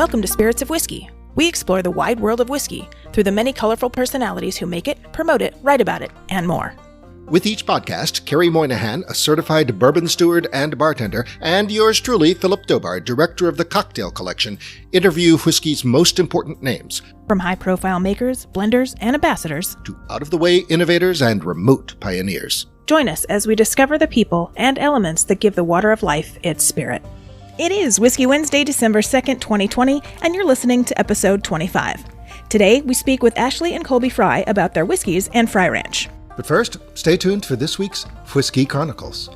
Welcome to Spirits of Whiskey. We explore the wide world of whiskey through the many colorful personalities who make it, promote it, write about it, and more. With each podcast, Kerry Moynahan, a certified bourbon steward and bartender, and yours truly, Philip Dobard, director of the Cocktail Collection, interview whiskey's most important names. From high-profile makers, blenders, and ambassadors, to out-of-the-way innovators and remote pioneers. Join us as we discover the people and elements that give the water of life its spirit. It is Whiskey Wednesday, December 2nd, 2020, and you're listening to episode 25. Today, we speak with Ashley and Colby Frey about their whiskeys and Frey Ranch. But first, stay tuned for this week's Whiskey Chronicles.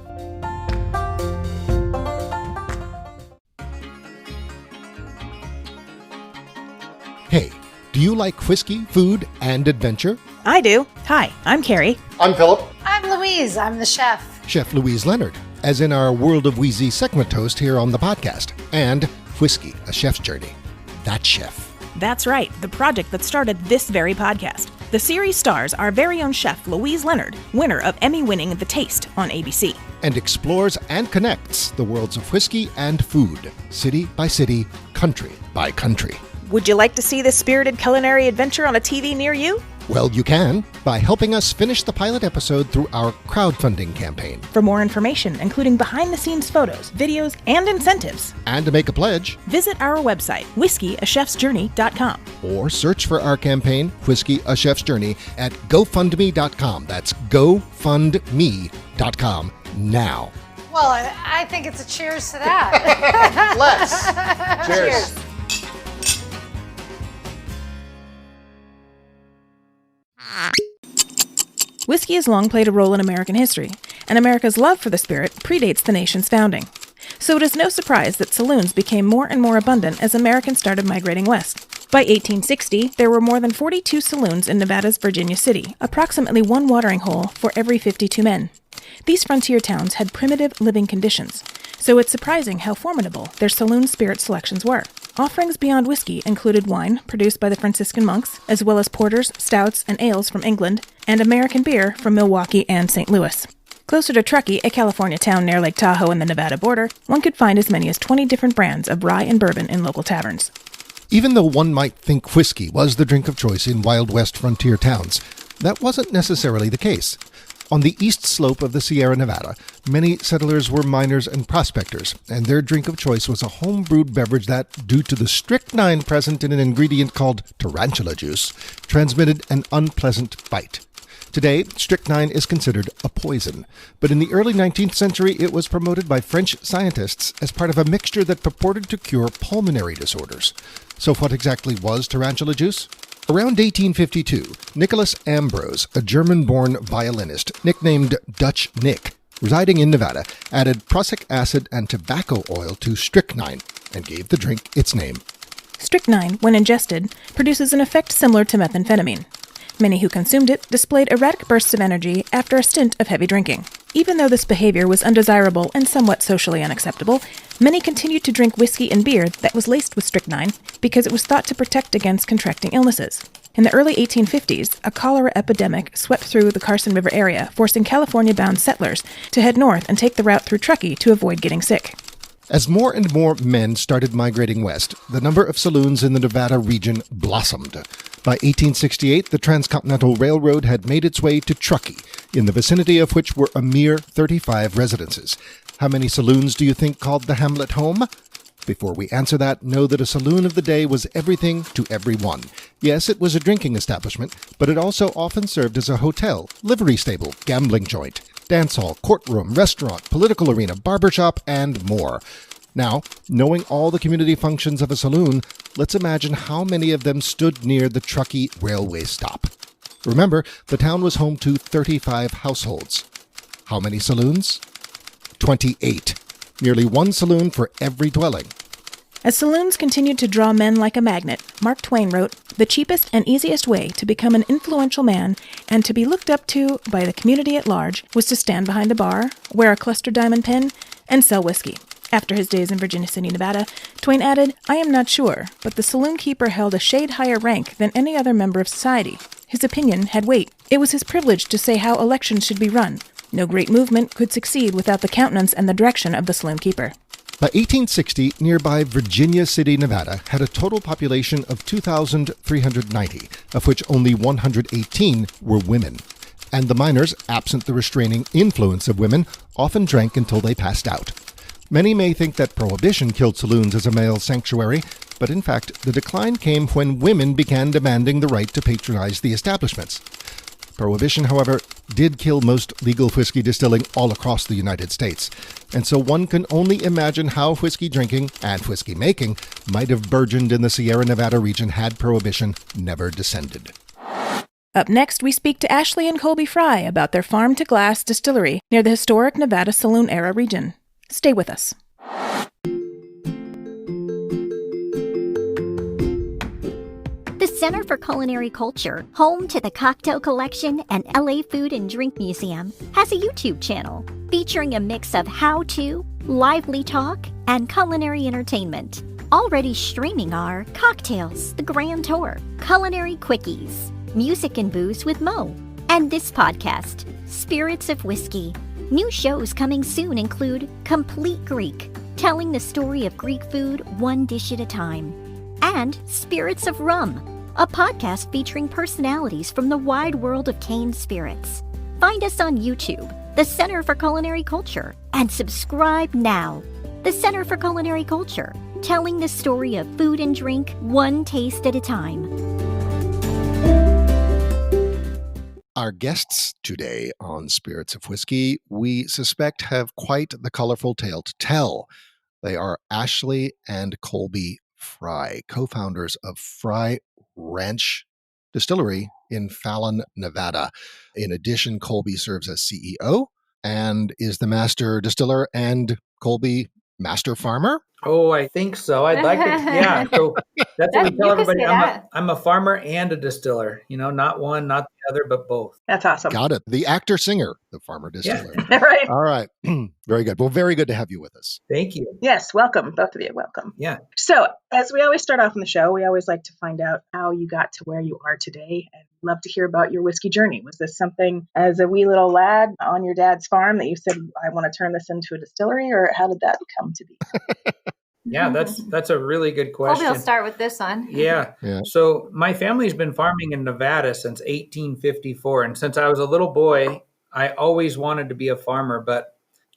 Hey, do you like whiskey, food, and adventure? I do. Hi, I'm Kerry. I'm Philip. I'm Louise. I'm the chef. Chef Louise Leonard, as in our World of Wheezy segment host here on the podcast. And Whiskey, a Chef's Journey. That chef. That's right, the project that started this very podcast. The series stars our very own chef, Louise Leonard, winner of Emmy-winning The Taste on ABC. And explores and connects the worlds of whiskey and food, city by city, country by country. Would you like to see this spirited culinary adventure on a TV near you? Well, you can, by helping us finish the pilot episode through our crowdfunding campaign. For more information, including behind-the-scenes photos, videos, and incentives, and to make a pledge, visit our website, whiskeyachefsjourney.com. Or search for our campaign, Whiskey, a Chef's Journey, at GoFundMe.com. That's GoFundMe.com now. Well, I think it's a cheers to that. Let's. Cheers. Whiskey has long played a role in American history, and America's love for the spirit predates the nation's founding. So it is no surprise that saloons became more and more abundant as Americans started migrating west. By 1860, there were more than 42 saloons in Nevada's Virginia City, approximately one watering hole for every 52 men. These frontier towns had primitive living conditions, so it's surprising how formidable their saloon spirit selections were. Offerings beyond whiskey included wine produced by the Franciscan monks, as well as porters, stouts, and ales from England, and American beer from Milwaukee and St. Louis. Closer to Truckee, a California town near Lake Tahoe and the Nevada border, one could find as many as 20 different brands of rye and bourbon in local taverns. Even though one might think whiskey was the drink of choice in Wild West frontier towns, that wasn't necessarily the case. On the east slope of the Sierra Nevada, many settlers were miners and prospectors, and their drink of choice was a home-brewed beverage that, due to the strychnine present in an ingredient called tarantula juice, transmitted an unpleasant bite. Today, strychnine is considered a poison, but in the early 19th century it was promoted by French scientists as part of a mixture that purported to cure pulmonary disorders. So what exactly was tarantula juice? Around 1852, Nicholas Ambrose, a German-born violinist nicknamed Dutch Nick, residing in Nevada, added prussic acid and tobacco oil to strychnine and gave the drink its name. Strychnine, when ingested, produces an effect similar to methamphetamine. Many who consumed it displayed erratic bursts of energy after a stint of heavy drinking. Even though this behavior was undesirable and somewhat socially unacceptable, many continued to drink whiskey and beer that was laced with strychnine because it was thought to protect against contracting illnesses. In the early 1850s, a cholera epidemic swept through the Carson River area, forcing California-bound settlers to head north and take the route through Truckee to avoid getting sick. As more and more men started migrating west, the number of saloons in the Nevada region blossomed. By 1868, the Transcontinental Railroad had made its way to Truckee, in the vicinity of which were a mere 35 residences. How many saloons do you think called the hamlet home? Before we answer that, know that a saloon of the day was everything to everyone. Yes, it was a drinking establishment, but it also often served as a hotel, livery stable, gambling joint, dance hall, courtroom, restaurant, political arena, barbershop, and more. Now, knowing all the community functions of a saloon, let's imagine how many of them stood near the Truckee railway stop. Remember, the town was home to 35 households. How many saloons? 28. Nearly one saloon for every dwelling. As saloons continued to draw men like a magnet, Mark Twain wrote, "The cheapest and easiest way to become an influential man and to be looked up to by the community at large was to stand behind a bar, wear a cluster diamond pin, and sell whiskey." After his days in Virginia City, Nevada, Twain added, "I am not sure, but the saloon keeper held a shade higher rank than any other member of society. His opinion had weight. It was his privilege to say how elections should be run. No great movement could succeed without the countenance and the direction of the saloon keeper." By 1860, nearby Virginia City, Nevada, had a total population of 2,390, of which only 118 were women. And the miners, absent the restraining influence of women, often drank until they passed out. Many may think that Prohibition killed saloons as a male sanctuary, but in fact, the decline came when women began demanding the right to patronize the establishments. Prohibition, however, did kill most legal whiskey distilling all across the United States, and so one can only imagine how whiskey drinking and whiskey making might have burgeoned in the Sierra Nevada region had Prohibition never descended. Up next, we speak to Ashley and Colby Frey about their farm-to-glass distillery near the historic Nevada Saloon-era region. Stay with us. The Center for Culinary Culture, home to the Cocktail Collection and LA Food and Drink Museum, has a YouTube channel featuring a mix of how-to, lively talk, and culinary entertainment. Already streaming are Cocktails, The Grand Tour, Culinary Quickies, Music and Booze with Mo, and this podcast, Spirits of Whiskey. New shows coming soon include Complete Greek, telling the story of Greek food one dish at a time, and Spirits of Rum, a podcast featuring personalities from the wide world of cane spirits. Find us on YouTube, the Center for Culinary Culture, and subscribe now. The Center for Culinary Culture, telling the story of food and drink one taste at a time. Our guests today on Spirits of Whiskey, we suspect have quite the colorful tale to tell. They are Ashley and Colby Frey, co-founders of Frey Ranch Distillery in Fallon, Nevada. In addition, Colby serves as CEO and is the master distiller, and Colby, master farmer? Oh, I think so. I'd like to. Yeah. So that's what we tell everybody. I'm a farmer and a distiller. Not one, not the other, but both. That's awesome. Got it. The actor singer, the farmer distiller. Yeah. Right. All right. Very good. Well, very good to have you with us. Thank you. Yes. Welcome. Both of you. Welcome. Yeah. So as we always start off in the show, we always like to find out how you got to where you are today, and love to hear about your whiskey journey. Was this something as a wee little lad on your dad's farm that you said, I want to turn this into a distillery, or how did that come to be? Yeah, that's a really good question. Colby will start with this one. Yeah. So my family's been farming in Nevada since 1854. And since I was a little boy, I always wanted to be a farmer. But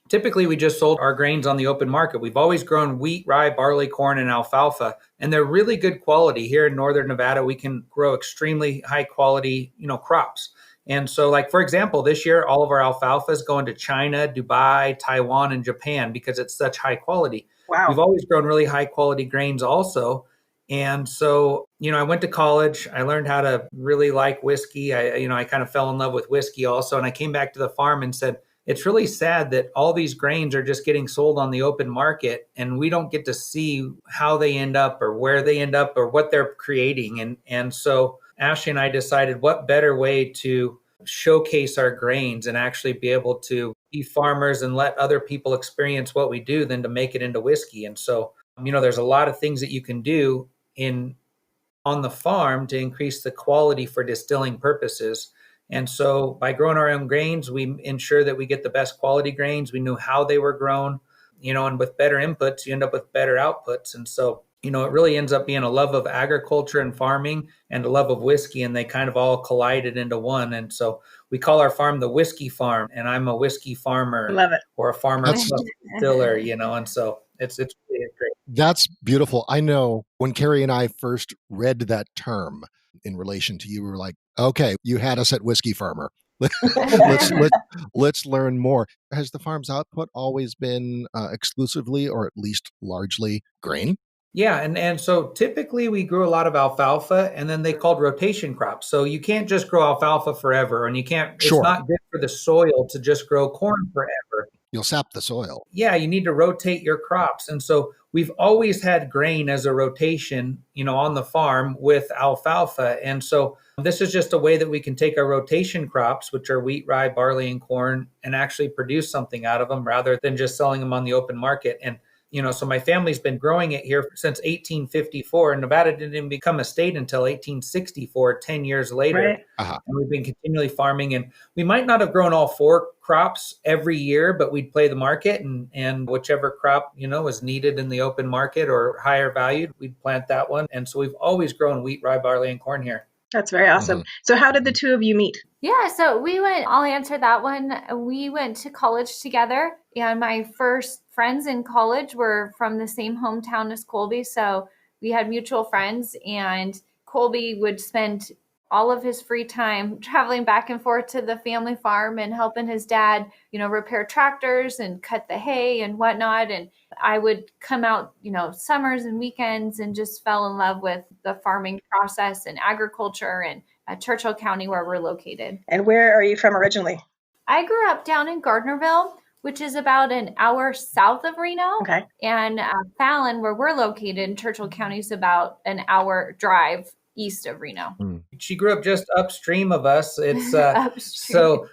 typically we just sold our grains on the open market. We've always grown wheat, rye, barley, corn, and alfalfa. And they're really good quality. Here in northern Nevada, we can grow extremely high quality, crops. And so, like, for example, this year, all of our alfalfa is going to China, Dubai, Taiwan, and Japan because it's such high quality. Wow. We've always grown really high quality grains also. And so, I went to college. I learned how to really like whiskey. I kind of fell in love with whiskey also. And I came back to the farm and said, it's really sad that all these grains are just getting sold on the open market and we don't get to see how they end up or where they end up or what they're creating. And so Ashley and I decided what better way to showcase our grains and actually be able to be farmers and let other people experience what we do than to make it into whiskey. And so, there's a lot of things that you can do on the farm to increase the quality for distilling purposes. And so by growing our own grains, we ensure that we get the best quality grains. We knew how they were grown, and with better inputs, you end up with better outputs. And so, it really ends up being a love of agriculture and farming and a love of whiskey, and they kind of all collided into one. And so we call our farm the Whiskey Farm, and I'm a whiskey farmer. Love it. Or a farmer distiller, and so it's really great. That's beautiful. I know when Kerry and I first read that term in relation to you, we were like, okay, you had us at Whiskey Farmer. Let's learn more. Has the farm's output always been exclusively or at least largely grain? Yeah. And so typically we grew a lot of alfalfa, and then they called rotation crops. So you can't just grow alfalfa forever, and it's not good for the soil to just grow corn forever. You'll sap the soil. Yeah, you need to rotate your crops. And so we've always had grain as a rotation, on the farm with alfalfa. And so this is just a way that we can take our rotation crops, which are wheat, rye, barley, and corn, and actually produce something out of them rather than just selling them on the open market. And So my family's been growing it here since 1854, and Nevada didn't even become a state until 1864, 10 years later. Right. And we've been continually farming, and we might not have grown all 4 crops every year, but we'd play the market, and whichever crop, was needed in the open market or higher valued, we'd plant that one. And so we've always grown wheat, rye, barley, and corn here. That's very awesome. So how did the two of you meet? Yeah, so I'll answer that one. We went to college together, and my first friends in college were from the same hometown as Colby. So we had mutual friends, and Colby would spend all of his free time traveling back and forth to the family farm and helping his dad, repair tractors and cut the hay and whatnot. And I would come out, summers and weekends, and just fell in love with the farming process and agriculture and Churchill County, where we're located. And where are you from originally? I grew up down in Gardnerville, which is about an hour south of Reno. Okay. And Fallon, where we're located in Churchill County, is about an hour drive east of Reno. She grew up just upstream of us. It's Upstream. So,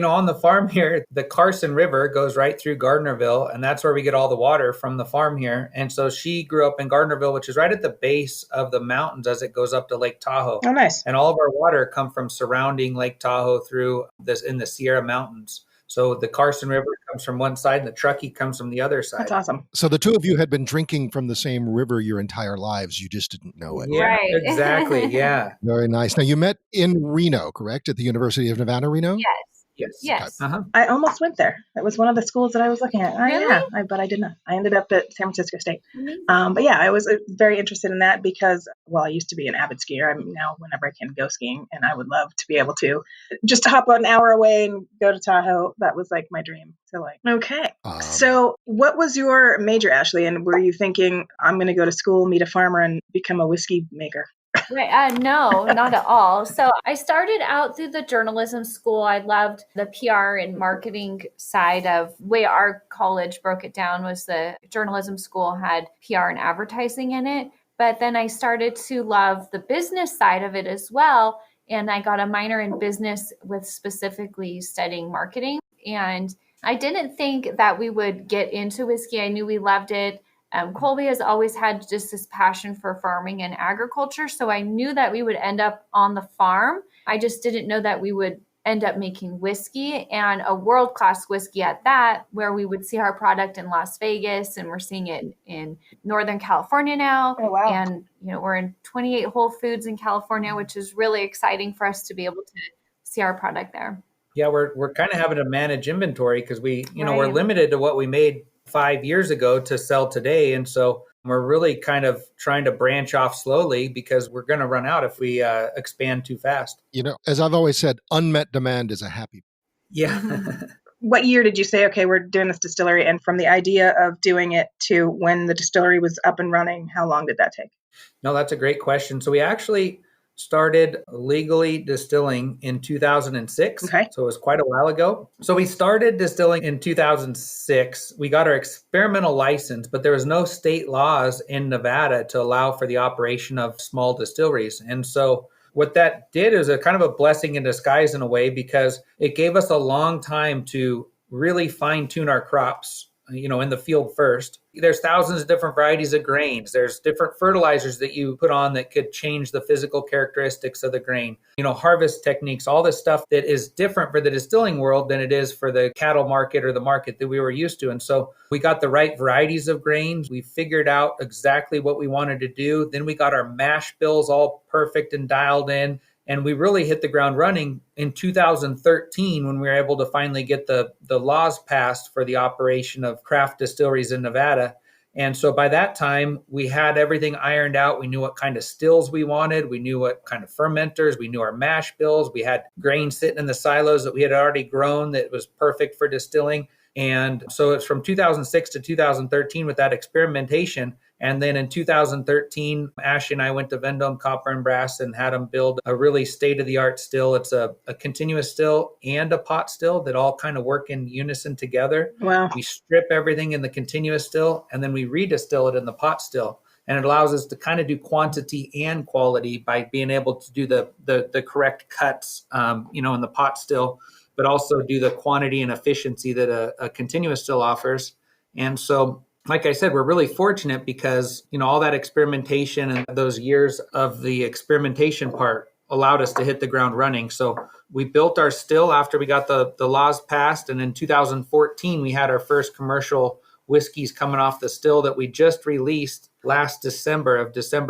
on the farm here, the Carson River goes right through Gardnerville, and that's where we get all the water from the farm here. And so she grew up in Gardnerville, which is right at the base of the mountains as it goes up to Lake Tahoe. Oh, nice. And all of our water come from surrounding Lake Tahoe through this in the Sierra Mountains. So the Carson River comes from one side and the Truckee comes from the other side. That's awesome. So the two of you had been drinking from the same river your entire lives. You just didn't know it. Yeah, Right. Exactly. Yeah. Very nice. Now, you met in Reno, correct? At the University of Nevada, Reno? Yes. Yes. Yes. Uh-huh. I almost went there. It was one of the schools that I was looking at. Really? Yeah, but I did not. I ended up at San Francisco State. Amazing. But yeah, I was very interested in that because, I used to be an avid skier. I'm now, whenever I can, go skiing, and I would love to be able to just hop an hour away and go to Tahoe. That was like my dream. So okay. So what was your major, Ashley? And were you thinking, I'm going to go to school, meet a farmer, and become a whiskey maker? Right. No, not at all. So I started out through the journalism school. I loved the PR and marketing side of way our college broke it down was the journalism school had PR and advertising in it. But then I started to love the business side of it as well. And I got a minor in business with specifically studying marketing. And I didn't think that we would get into whiskey. I knew we loved it. Colby has always had just this passion for farming and agriculture. So I knew that we would end up on the farm. I just didn't know that we would end up making whiskey, and a world-class whiskey at that, where we would see our product in Las Vegas, and we're seeing it in Northern California now. Oh, wow. And, we're in 28 Whole Foods in California, which is really exciting for us to be able to see our product there. Yeah, we're kind of having to manage inventory because we're Right. limited to what we made 5 years ago to sell today. And so we're really kind of trying to branch off slowly because we're going to run out if we expand too fast. As I've always said, unmet demand is a happy. Yeah. What year did you say, okay, we're doing this distillery? And from the idea of doing it to when the distillery was up and running, how long did that take? No, that's a great question. So we actually started legally distilling in 2006. Okay. So it was quite a while ago. So we started distilling in 2006. We got our experimental license, but there was no state laws in Nevada to allow for the operation of small distilleries. And so what that did is a kind of a blessing in disguise in a way, because it gave us a long time to really fine tune our crops, in the field first. There's thousands of different varieties of grains. There's different fertilizers that you put on that could change the physical characteristics of the grain, harvest techniques, all this stuff that is different for the distilling world than it is for the cattle market or the market that we were used to. And so we got the right varieties of grains. We figured out exactly what we wanted to do. Then we got our mash bills all perfect and dialed in. And we really hit the ground running in 2013 when we were able to finally get the laws passed for the operation of craft distilleries in Nevada. And so by that time, we had everything ironed out. We knew what kind of stills we wanted. We knew what kind of fermenters. We knew our mash bills. We had grain sitting in the silos that we had already grown that was perfect for distilling. And so it's from 2006 to 2013 with that experimentation. And then in 2013, Ashley and I went to Vendome Copper and Brass and had them build a really state-of-the-art still. It's a continuous still and a pot still that all kind of work in unison together. Wow. We strip everything in the continuous still, and then we redistill it in the pot still. And it allows us to kind of do quantity and quality by being able to do the correct cuts, in the pot still, but also do the quantity and efficiency that a continuous still offers. And so like I said, we're really fortunate because, all that experimentation and those years of the experimentation part allowed us to hit the ground running. So we built our still after we got the laws passed. And in 2014, we had our first commercial whiskeys coming off the still that we just released last December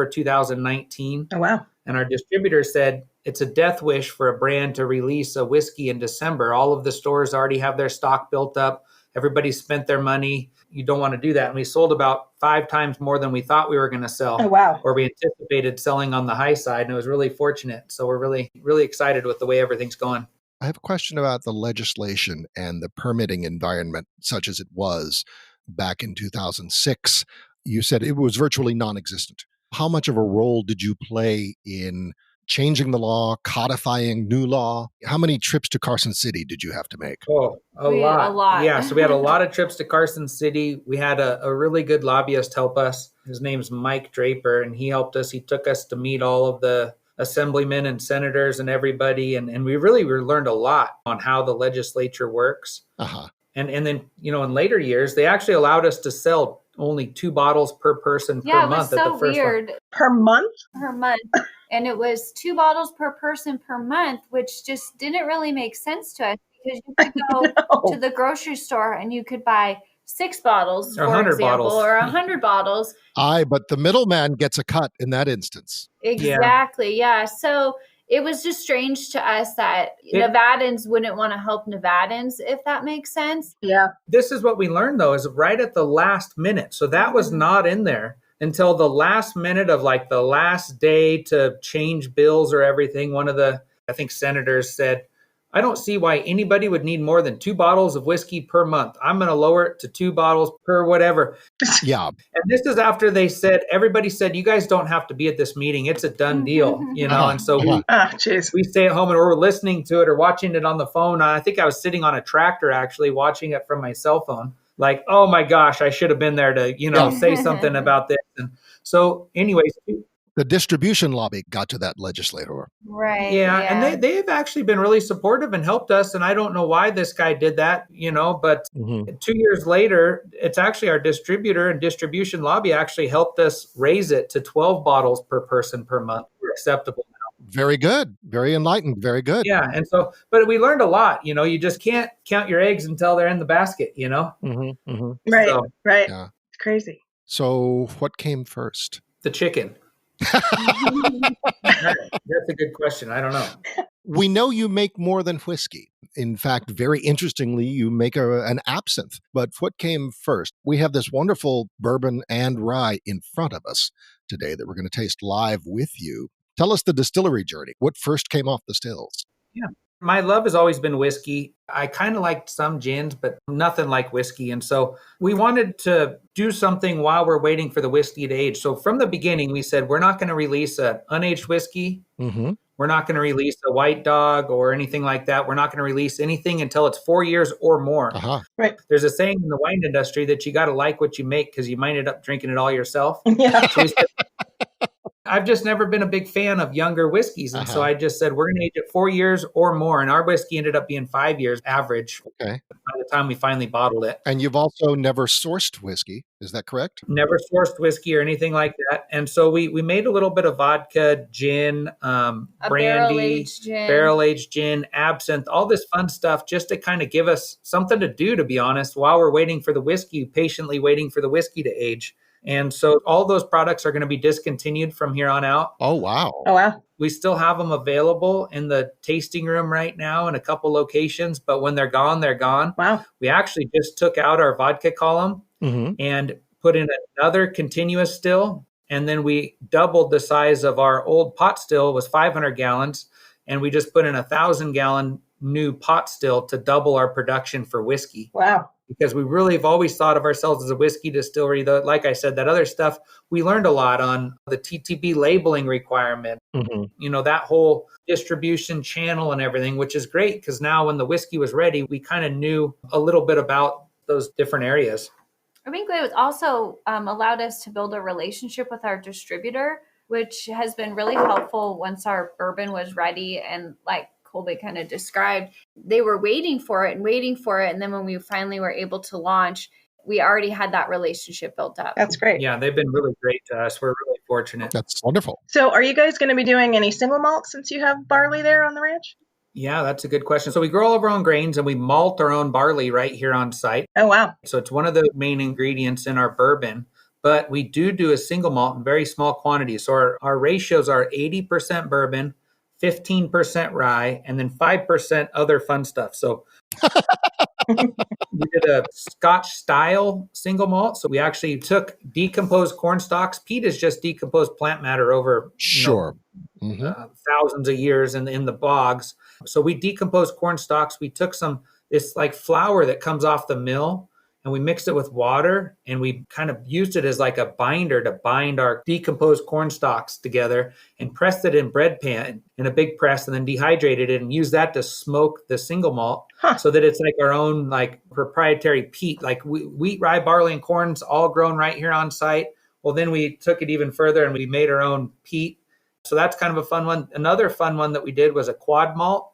2019. Oh, wow. And our distributor said it's a death wish for a brand to release a whiskey in December. All of the stores already have their stock built up. Everybody's spent their money. You don't want to do that. And we sold about 5 times more than we thought we were going to sell. Oh, wow. Or we anticipated selling on the high side. And it was really fortunate. So we're really, really excited with the way everything's going. I have a question about the legislation and the permitting environment, such as it was back in 2006. You said it was virtually non-existent. How much of a role did you play in changing the law, codifying new law? How many trips to Carson City did you have to make? Oh, a lot. Yeah, so we had a lot of trips to Carson City. We had a really good lobbyist help us. His name's Mike Draper, and he helped us. He took us to meet all of the assemblymen and senators and everybody. And we really learned a lot on how the legislature works. Uh-huh. And then, in later years, they actually allowed us to sell only 2 bottles per person per month. Yeah, it was at the first weird. one. Per month? Per month. And it was 2 bottles per person per month, which just didn't really make sense to us because you could go to the grocery store and you could buy 6 bottles, Or for 100 example, bottles. or 100 bottles. But the middleman gets a cut in that instance. Exactly. Yeah. So it was just strange to us that Nevadans wouldn't want to help Nevadans, if that makes sense. Yeah. This is what we learned, though, is right at the last minute. So that was not in there until the last minute of like the last day to change bills or everything. One of the, I think, senators said, I don't see why anybody would need more than 2 bottles of whiskey per month. I'm going to lower it to 2 bottles per whatever. Yeah. And this is after everybody said, you guys don't have to be at this meeting. It's a done deal, And so we stay at home and we're listening to it or watching it on the phone. I think I was sitting on a tractor actually watching it from my cell phone. Like, oh my gosh, I should have been there to, say something about this. And so anyways, the distribution lobby got to that legislator. Right. Yeah. And they've actually been really supportive and helped us. And I don't know why this guy did that, but 2 years later, it's actually our distributor and distribution lobby actually helped us raise it to 12 bottles per person per month. We're acceptable now. Very good. Very enlightened. Very good. Yeah. And so, but we learned a lot, you just can't count your eggs until they're in the basket, Right. So, right. Yeah. It's crazy. So what came first? The chicken. That's a good question. I don't know. We know you make more than whiskey. In fact, very interestingly, you make an absinthe. But what came first? We have this wonderful bourbon and rye in front of us today that we're going to taste live with you. Tell us the distillery journey. What first came off the stills? Yeah. My love has always been whiskey. I kind of liked some gins, but nothing like whiskey. And so we wanted to do something while we're waiting for the whiskey to age. So from the beginning, we said, we're not going to release an unaged whiskey. Mm-hmm. We're not going to release a white dog or anything like that. We're not going to release anything until it's 4 years or more. Uh-huh. Right. There's a saying in the wine industry that you got to like what you make because you might end up drinking it all yourself. Yeah. So we said, I've just never been a big fan of younger whiskeys. And so I just said, we're going to age it 4 years or more. And our whiskey ended up being 5 years average by the time we finally bottled it. And you've also never sourced whiskey. Is that correct? Never sourced whiskey or anything like that. And so we made a little bit of vodka, gin, brandy, barrel-aged gin, absinthe, all this fun stuff just to kind of give us something to do, to be honest, while we're waiting for the whiskey, patiently waiting for the whiskey to age. And so all those products are going to be discontinued from here on out. Oh, wow. Oh, wow. We still have them available in the tasting room right now in a couple locations, but when they're gone, they're gone. Wow. We actually just took out our vodka column and put in another continuous still. And then we doubled the size of our old pot still, was 500 gallons. And we just put in 1,000-gallon new pot still to double our production for whiskey. Wow. Because we really have always thought of ourselves as a whiskey distillery. Though, like I said, that other stuff, we learned a lot on the TTB labeling requirement, that whole distribution channel and everything, which is great because now when the whiskey was ready, we kind of knew a little bit about those different areas. I think it was also allowed us to build a relationship with our distributor, which has been really helpful once our bourbon was ready. And like Colby kind of described, they were waiting for it. And then when we finally were able to launch, we already had that relationship built up. That's great. Yeah, they've been really great to us. We're really fortunate. That's wonderful. So are you guys going to be doing any single malt since you have barley there on the ranch? Yeah, that's a good question. So we grow all of our own grains and we malt our own barley right here on site. Oh, wow. So it's one of the main ingredients in our bourbon. But we do a single malt in very small quantities. So our ratios are 80% bourbon, 15% rye, and then 5% other fun stuff. So we did a Scotch style single malt. So we actually took decomposed corn stalks. Peat is just decomposed plant matter over Sure. thousands of years in the bogs. So we decomposed corn stalks. We took this like flour that comes off the mill, and we mixed it with water, and we kind of used it as like a binder to bind our decomposed corn stalks together, and pressed it in bread pan in a big press, and then dehydrated it and used that to smoke the single malt so that it's like our own like proprietary peat, like wheat, rye, barley, and corn's all grown right here on site. Well, then we took it even further and we made our own peat. So that's kind of a fun one. Another fun one that we did was a quad malt,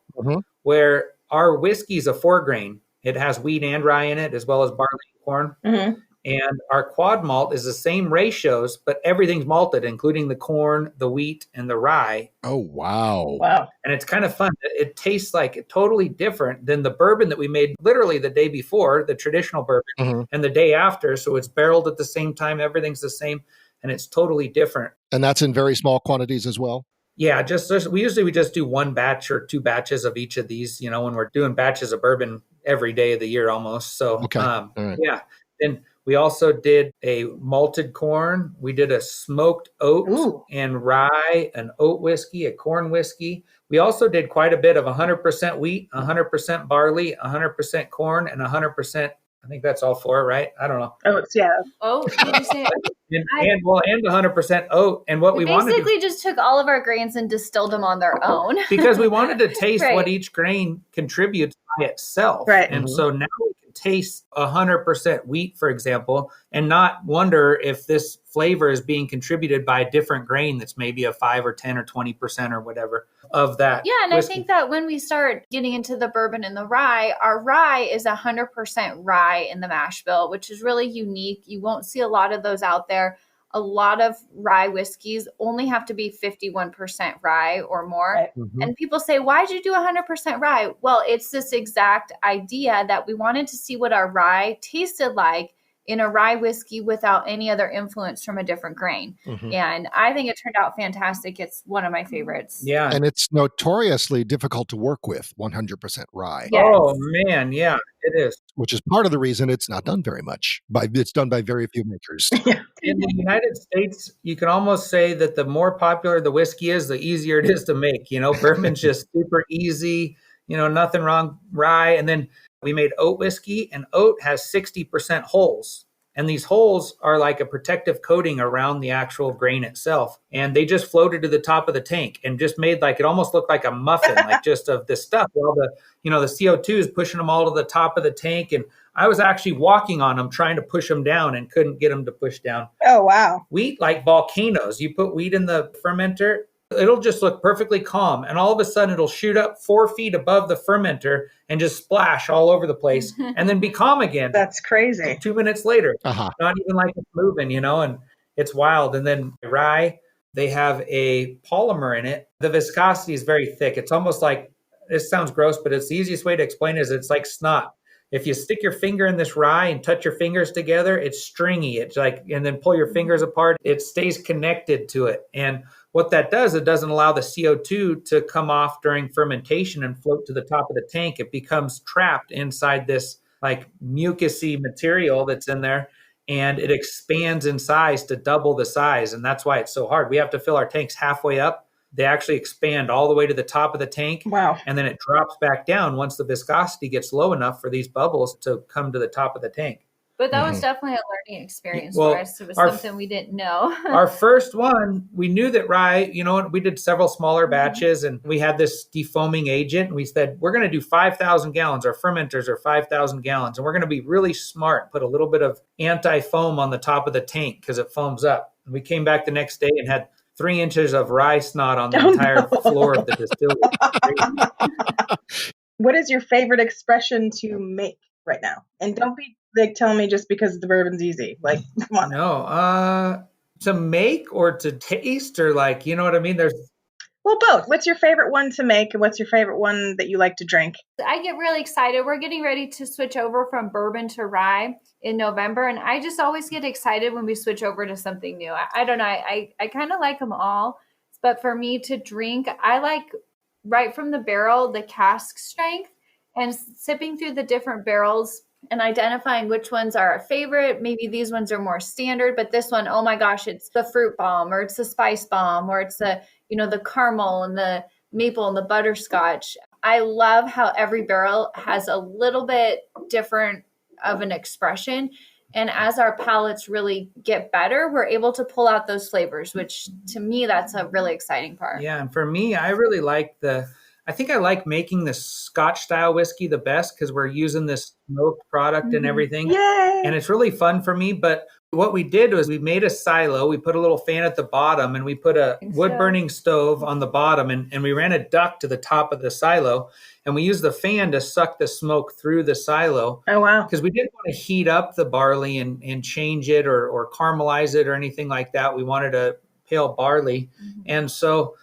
where our whiskey is a 4-grain. It has wheat and rye in it, as well as barley and corn. Mm-hmm. And our quad malt is the same ratios, but everything's malted, including the corn, the wheat, and the rye. Oh, wow. Wow. And it's kind of fun. It tastes like totally different than the bourbon that we made literally the day before, the traditional bourbon, and the day after. So it's barreled at the same time. Everything's the same, and it's totally different. And that's in very small quantities as well? Yeah, we usually just do 1 batch or 2 batches of each of these, when we're doing batches of bourbon every day of the year almost. So, Okay. All right. Yeah. Then we also did a malted corn. We did a smoked oat and rye, an oat whiskey, a corn whiskey. We also did quite a bit of 100% wheat, 100% barley, 100% corn, and 100%. I think that's all 4, right? I don't know. Oats, yeah. Oh, did you say? And 100% oat. And what we wanted basically just took all of our grains and distilled them on their own. because we wanted to taste Right. what each grain contributes by itself. Right. And so now we can taste 100% wheat, for example, and not wonder if this flavor is being contributed by a different grain that's maybe a 5 or 10 or 20% or whatever of that. Yeah, and whiskey. I think that when we start getting into the bourbon and the rye, our rye is 100% rye in the mash bill, which is really unique. You won't see a lot of those out there. A lot of rye whiskeys only have to be 51% rye or more. Right. And people say, why'd you do 100% rye? Well, it's this exact idea that we wanted to see what our rye tasted like in a rye whiskey without any other influence from a different grain. And I think it turned out fantastic. It's one of my favorites. Yeah. And it's notoriously difficult to work with 100% rye, Yes. Oh, man. Yeah, it is. which is part of the reason it's not done very much. It's done by very few makers. In the United States, you can almost say that the more popular the whiskey is, the easier it is to make. Bourbon's just super easy, nothing wrong. Rye. And then we made oat whiskey, and oat has 60% holes. And these holes are like a protective coating around the actual grain itself. And they just floated to the top of the tank and just made it almost looked like a muffin, like just of this stuff. Well, the CO2 is pushing them all to the top of the tank. And I was actually walking on them, trying to push them down and couldn't get them to push down. Oh, wow. Wheat, like volcanoes, you put wheat in the fermenter, it'll just look perfectly calm. And all of a sudden it'll shoot up 4 feet above the fermenter and just splash all over the place and then be calm again. That's crazy. 2 minutes later, Uh-huh. not even like it's moving, and it's wild. And then rye, they have a polymer in it. The viscosity is very thick. It's almost like, this sounds gross, but it's the easiest way to explain it is it's like snot. If you stick your finger in this rye and touch your fingers together, it's stringy. It's like, and then pull your fingers apart, it stays connected to it. And what that does, it doesn't allow the CO2 to come off during fermentation and float to the top of the tank. It becomes trapped inside this like mucousy material that's in there, and it expands in size to double the size. And that's why it's so hard. We have to fill our tanks halfway up. They actually expand all the way to the top of the tank. Wow. And then it drops back down once the viscosity gets low enough for these bubbles to come to the top of the tank. But that was definitely a learning experience Well, for us. It was our- something we didn't know. Our first one, we knew that rye, we did several smaller batches, and we had this defoaming agent. And we said, we're going to do 5,000 gallons. Our fermenters are 5,000 gallons. And we're going to be really smart, put a little bit of anti-foam on the top of the tank because it foams up. And we came back the next day and had 3 inches of rye snot on the entire floor of the distillery. What is your favorite expression to make right now? And don't be like tell me just because the bourbon's easy. Like, come on. No, to make or to taste or like, you know what I mean? There's Well, both. What's your favorite one to make and what's your favorite one that you like to drink? I get really excited. We're getting ready to switch over from bourbon to rye in November. And I just always get excited when we switch over to something new. I don't know. I kind of like them all. But for me to drink, I like right from the barrel, the cask strength, and sipping through the different barrels and identifying which ones are our favorite. Maybe these ones are more standard, but this one, oh my gosh, it's the fruit bomb or it's the spice bomb or it's the, the caramel and the maple and the butterscotch. I love how every barrel has a little bit different of an expression. And as our palates really get better, we're able to pull out those flavors, which to me, that's a really exciting part. Yeah. And for me, I really like I think I like making the Scotch style whiskey the best because we're using this smoked product and everything. Yay! And it's really fun for me. But what we did was we made a silo. We put a little fan at the bottom and we put a wood burning stove on the bottom and we ran a duct to the top of the silo. And we used the fan to suck the smoke through the silo. Oh, wow. Because we didn't want to heat up the barley and change it or caramelize it or anything like that. We wanted a pale barley. And so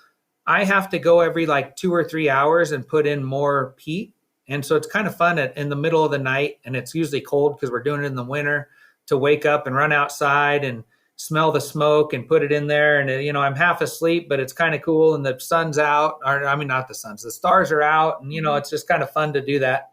I have to go every like 2 or 3 hours and put in more peat. And so it's kind of fun in the middle of the night. And it's usually cold because we're doing it in the winter to wake up and run outside and smell the smoke and put it in there. And, I'm half asleep, but it's kind of cool. And the sun's out. Or, I mean, not the sun, the stars are out. And, it's just kind of fun to do that.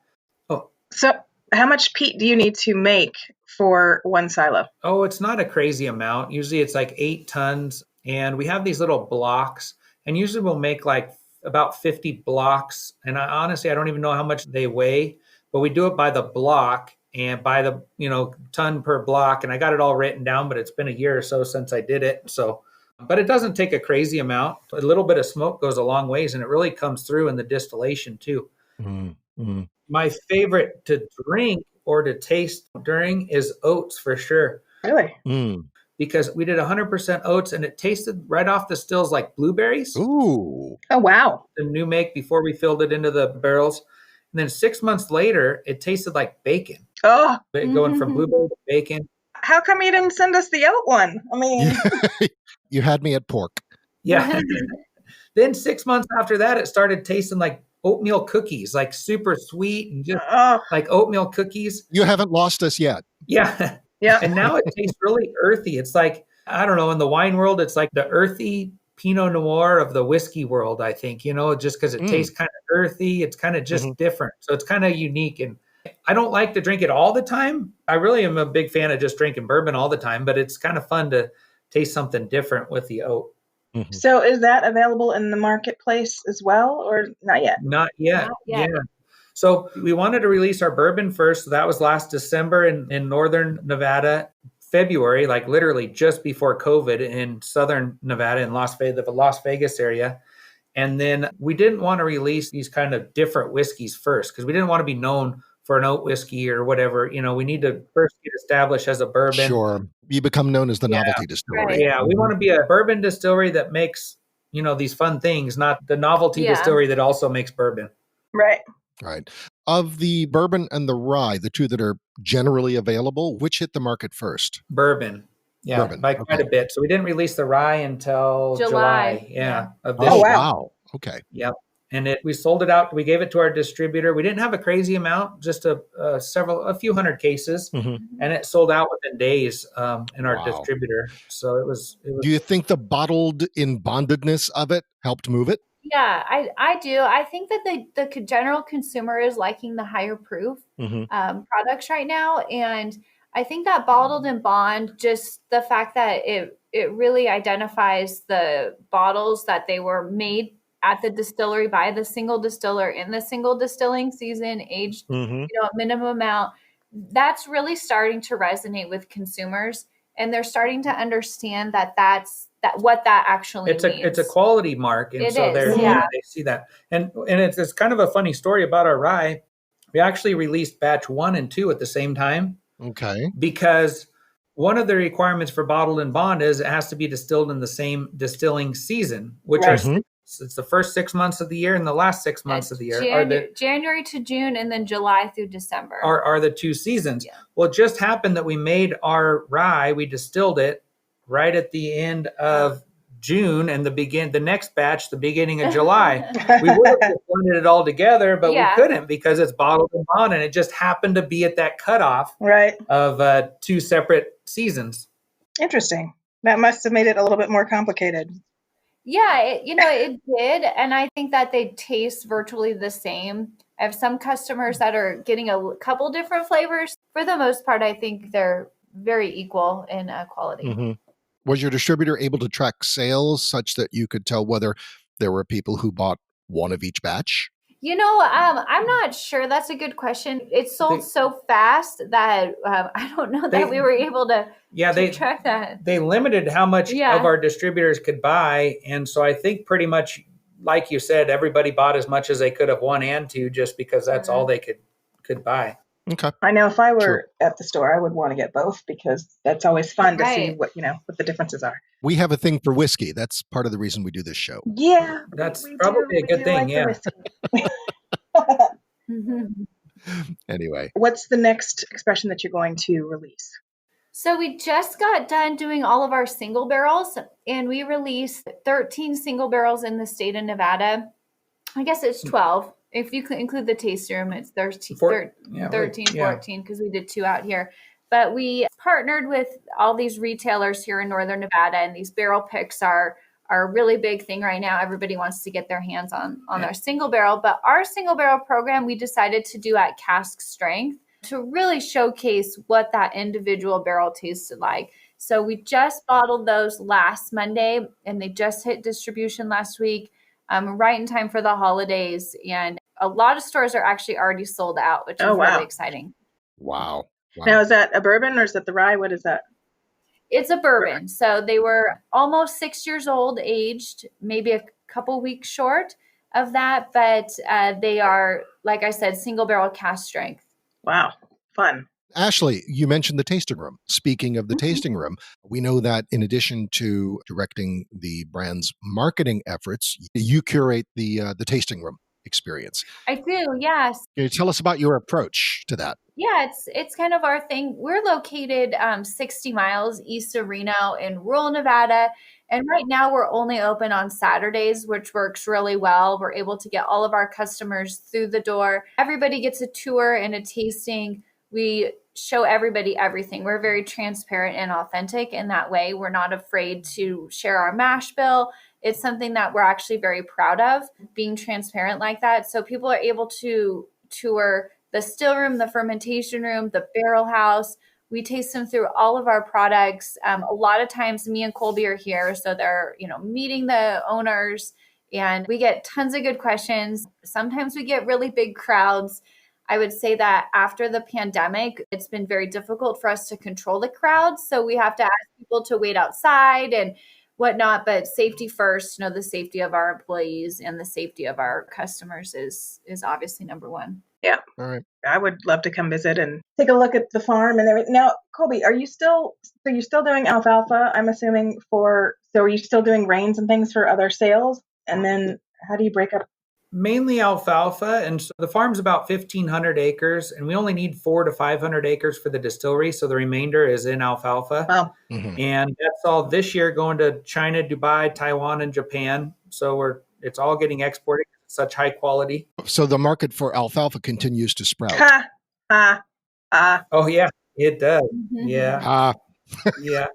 Oh. So how much peat do you need to make for one silo? Oh, it's not a crazy amount. Usually it's like 8 tons. And we have these little blocks. And usually we'll make like about 50 blocks. And honestly, I don't even know how much they weigh, but we do it by the block and by the, ton per block. And I got it all written down, but it's been a year or so since I did it. So, but it doesn't take a crazy amount. A little bit of smoke goes a long ways and it really comes through in the distillation too. Mm-hmm. My favorite to drink or to taste during is oats for sure. Really? Because we did 100% oats and it tasted right off the stills like blueberries. Ooh. Oh, wow. The new make before we filled it into the barrels. And then 6 months later, it tasted like bacon. Oh. Going from blueberry to bacon. How come you didn't send us the oat one? I mean. You had me at pork. Yeah. Then 6 months after that, it started tasting like oatmeal cookies, like super sweet and just like oatmeal cookies. You haven't lost us yet. Yeah. Yeah. And now it tastes really earthy. It's like, I don't know, in the wine world, it's like the earthy Pinot Noir of the whiskey world, I think, just because it tastes kind of earthy. It's kind of just different. So it's kind of unique. And I don't like to drink it all the time. I really am a big fan of just drinking bourbon all the time, but it's kind of fun to taste something different with the oat. Mm-hmm. So is that available in the marketplace as well or not yet? Not yet. Yeah. So we wanted to release our bourbon first. So that was last December in northern Nevada, February, like literally just before COVID in southern Nevada in the Las Vegas area. And then we didn't want to release these kind of different whiskeys first because we didn't want to be known for an oat whiskey or whatever. We need to first get established as a bourbon. Sure. You become known as the novelty distillery. Right. Yeah. We want to be a bourbon distillery that makes, these fun things, not the novelty distillery that also makes bourbon. Right. Right. Of the bourbon and the rye, the two that are generally available, which hit the market first? Bourbon. Yeah, bourbon. By quite a bit. So we didn't release the rye until July. Of this year. Wow. Wow. Okay. Yep. And we sold it out. We gave it to our distributor. We didn't have a crazy amount, just a few hundred cases, and it sold out within days in our distributor. So it was. Do you think the bottled in bondedness of it helped move it? Yeah, I do. I think that the general consumer is liking the higher proof products right now. And I think that bottled and bond, just the fact that it really identifies the bottles that they were made at the distillery by the single distiller in the single distilling season, aged a minimum amount. That's really starting to resonate with consumers. And they're starting to understand that's what that actually means. It's a quality mark, and they see that. And it's kind of a funny story about our rye. We actually released batch 1 and 2 at the same time. Okay. Because one of the requirements for bottled and bond is it has to be distilled in the same distilling season, which our it's the first 6 months of the year and the last 6 months of the year. January to June, and then July through December are the 2 seasons. Yeah. Well, it just happened that we made our rye, we distilled it right at the end of June, and the next batch, the beginning of July. We would have blended it all together, but we couldn't because it's bottled and bond, and it just happened to be at that cutoff of 2 separate seasons. Interesting. That must have made it a little bit more complicated. Yeah, it did. And I think that they taste virtually the same. I have some customers that are getting a couple different flavors. For the most part, I think they're very equal in quality. Mm-hmm. Was your distributor able to track sales such that you could tell whether there were people who bought one of each batch? I'm not sure. That's a good question. It sold so fast that I don't know that we were able to track that. They limited how much of our distributors could buy. And so I think pretty much, like you said, everybody bought as much as they could have, 1 and 2, just because that's all they could buy. Okay. I know if I were at the store, I would want to get both because that's always fun to see what the differences are. We have a thing for whiskey. That's part of the reason we do this show. Yeah. That's probably a good thing. Anyway. What's the next expression that you're going to release? So we just got done doing all of our single barrels, and we released 13 single barrels in the state of Nevada. I guess it's 12. If you include the tasting room, it's 13, 14, because we did 2 out here. But we partnered with all these retailers here in Northern Nevada, and these barrel picks are a really big thing right now. Everybody wants to get their hands on their single barrel. But our single barrel program, we decided to do at cask strength to really showcase what that individual barrel tasted like. So we just bottled those last Monday, and they just hit distribution last week. Right in time for the holidays. And a lot of stores are actually already sold out, which is really exciting. Wow. Now, is that a bourbon or is that the rye? What is that? It's a bourbon. So they were almost 6 years old, aged, maybe a couple weeks short of that. But they are, like I said, single barrel cask strength. Wow. Fun. Ashley, you mentioned the tasting room. Speaking of the tasting room, we know that in addition to directing the brand's marketing efforts, you curate the tasting room experience. I do, yes. Can you tell us about your approach to that? Yeah, it's kind of our thing. We're located 60 miles east of Reno in rural Nevada. And right now we're only open on Saturdays, which works really well. We're able to get all of our customers through the door. Everybody gets a tour and a tasting. We show everybody everything. We're very transparent and authentic in that way. We're not afraid to share our mash bill. It's something that we're actually very proud of, being transparent like that. So people are able to tour the still room, the fermentation room, the barrel house. We taste them through all of our products. A lot of times me and Colby are here. So they're, meeting the owners, and we get tons of good questions. Sometimes we get really big crowds. I would say that after the pandemic, it's been very difficult for us to control the crowds. So we have to ask people to wait outside and whatnot, but safety first, the safety of our employees and the safety of our customers is obviously number one. Yeah. All right. I would love to come visit and take a look at the farm and everything. Now, Colby, you're still doing alfalfa, I'm assuming, so are you still doing grains and things for other sales? And then how do you break up? Mainly alfalfa. And so the farm's about 1,500 acres, and we only need 400 to 500 acres for the distillery. So the remainder is in alfalfa. Wow. Mm-hmm. And that's all this year going to China, Dubai, Taiwan, and Japan. So it's all getting exported. Such high quality. So the market for alfalfa continues to sprout. Oh, yeah, it does. Mm-hmm. Yeah. Yeah.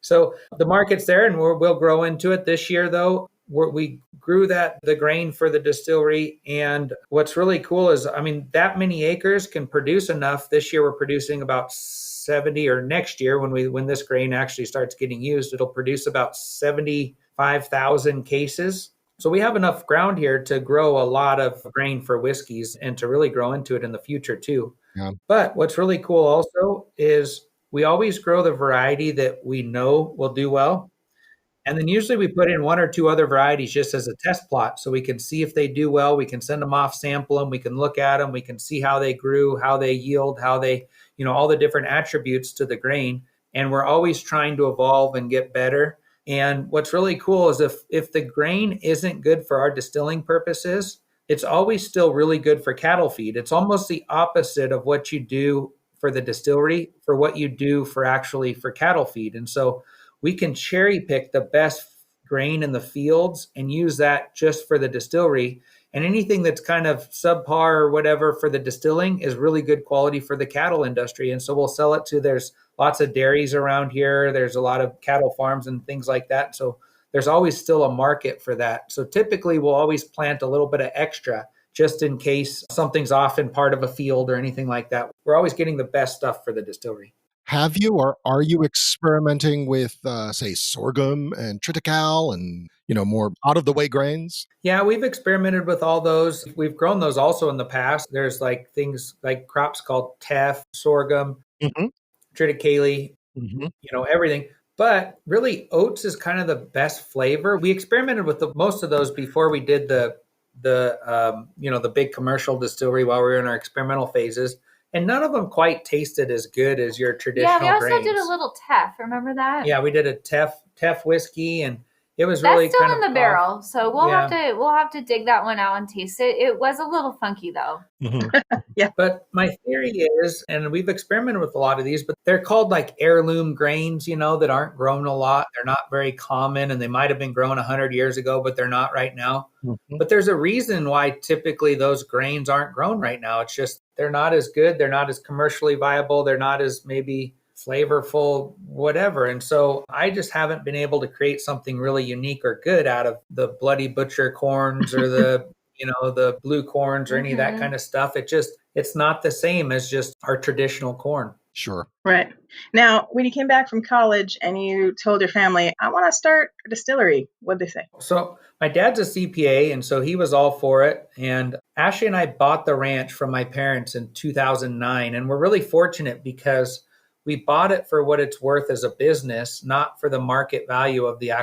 So the market's there, and we'll grow into it this year, though. We grew the grain for the distillery. And what's really cool is, that many acres can produce enough. This year, we're producing about 70, or next year, when this grain actually starts getting used, it'll produce about 75,000 cases. So we have enough ground here to grow a lot of grain for whiskeys and to really grow into it in the future too. Yeah. But what's really cool also is we always grow the variety that we know will do well. And then usually we put in 1 or 2 other varieties just as a test plot so we can see if they do well. We can send them off, sample them. We can look at them. We can see how they grew, how they yield, how they, all the different attributes to the grain. And we're always trying to evolve and get better. And what's really cool is if the grain isn't good for our distilling purposes, it's always still really good for cattle feed. It's almost the opposite of what you do for the distillery, for what you do for cattle feed. And so we can cherry pick the best grain in the fields and use that just for the distillery. And anything that's kind of subpar or whatever for the distilling is really good quality for the cattle industry. And so we'll sell it to, there's lots of dairies around here. There's a lot of cattle farms and things like that. So there's always still a market for that. So typically we'll always plant a little bit of extra just in case something's off in part of a field or anything like that. We're always getting the best stuff for the distillery. Have you or are you experimenting with, say, sorghum and triticale and, more out-of-the-way grains? Yeah, we've experimented with all those. We've grown those also in the past. There's like things like crops called teff, sorghum, triticale, everything. But really, oats is kind of the best flavor. We experimented with most of those before we did the big commercial distillery while we were in our experimental phases. And none of them quite tasted as good as your traditional grains. Yeah, we also did a little teff. Remember that? Yeah, we did a teff whiskey, and it was really that's still kind in the barrel. So we'll have to dig that one out and taste it. It was a little funky though. Yeah. But my theory is, and we've experimented with a lot of these, but they're called like heirloom grains, that aren't grown a lot. They're not very common, and they might have been grown 100 years ago, but they're not right now. But there's a reason why typically those grains aren't grown right now. It's just they're not as good. They're not as commercially viable. They're not as maybe flavorful, whatever. And so I just haven't been able to create something really unique or good out of the bloody butcher corns or the, the blue corns or any of that kind of stuff. It's not the same as just our traditional corn. Sure. Right. Now, when you came back from college and you told your family, I want to start a distillery, what'd they say? So my dad's a CPA, and so he was all for it. And Ashley and I bought the ranch from my parents in 2009. And we're really fortunate because we bought it for what it's worth as a business, not for the market value of the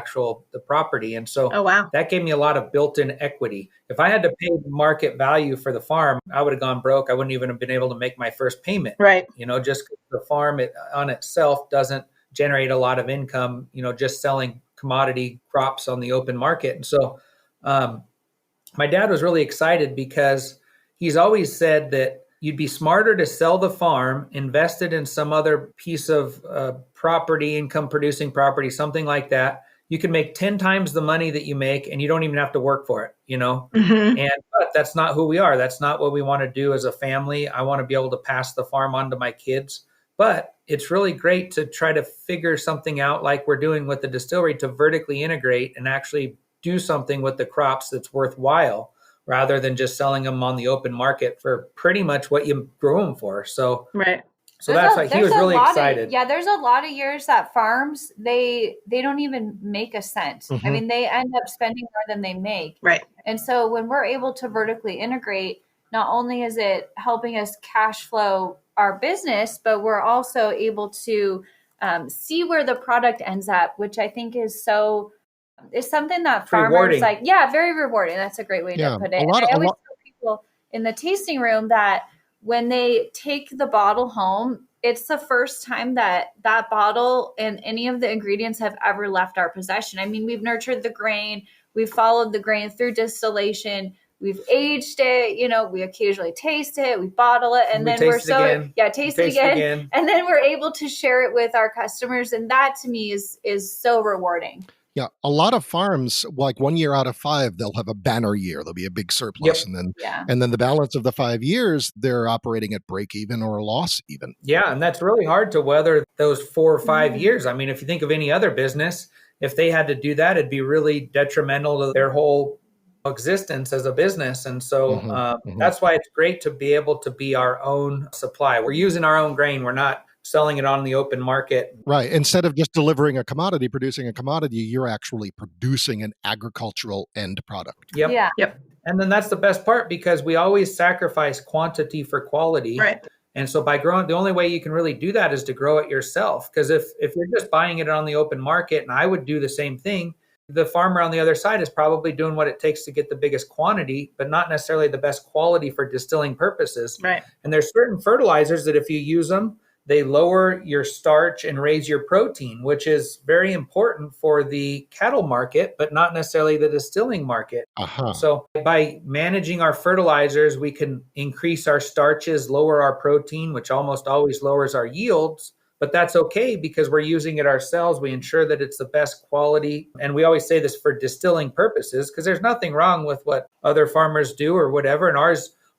property. And so that gave me a lot of built-in equity. If I had to pay the market value for the farm, I would have gone broke. I wouldn't even have been able to make my first payment. Right. Just the farm on itself doesn't generate a lot of income, just selling commodity crops on the open market. And so my dad was really excited because he's always said that you'd be smarter to sell the farm, invest it in some other piece of property, income producing property, something like that. You can make 10 times the money that you make and you don't even have to work for it, but that's not who we are. That's not what we want to do as a family. I want to be able to pass the farm on to my kids, but it's really great to try to figure something out like we're doing with the distillery to vertically integrate and actually do something with the crops that's worthwhile, rather than just selling them on the open market for pretty much what you grow them for. So, right. So that's why he was really excited. There's a lot of years that farms, they don't even make a cent. I mean, they end up spending more than they make. Right. And so when we're able to vertically integrate, not only is it helping us cash flow our business, but we're also able to see where the product ends up, which I think is something that farmers rewarding. Very rewarding. That's a great way to put it. I always tell people in the tasting room that when they take the bottle home, it's the first time that bottle and any of the ingredients have ever left our possession. I mean, we've nurtured the grain, we've followed the grain through distillation, we've aged it, we occasionally taste it, we bottle it, and then taste it again. And then we're able to share it with our customers. And that to me is so rewarding. Yeah, a lot of farms, like 1 year out of 5, they'll have a banner year. There'll be a big surplus, and then the balance of the 5 years, they're operating at break even or loss even. Yeah, and that's really hard to weather those 4 or 5 years. I mean, if you think of any other business, if they had to do that, it'd be really detrimental to their whole existence as a business. And so that's why it's great to be able to be our own supply. We're using our own grain. We're not selling it on the open market. Right. Instead of just delivering a commodity, producing a commodity, you're actually producing an agricultural end product. Yep. Yeah. Yep. And then that's the best part, because we always sacrifice quantity for quality. Right. And so by growing, the only way you can really do that is to grow it yourself. Because if you're just buying it on the open market, and I would do the same thing, the farmer on the other side is probably doing what it takes to get the biggest quantity, but not necessarily the best quality for distilling purposes. Right. And there's certain fertilizers that if you use them, they lower your starch and raise your protein, which is very important for the cattle market, but not necessarily the distilling market. Uh-huh. So by managing our fertilizers, we can increase our starches, lower our protein, which almost always lowers our yields. But that's okay because we're using it ourselves. We ensure that it's the best quality. And we always say this for distilling purposes because there's nothing wrong with what other farmers do or whatever. And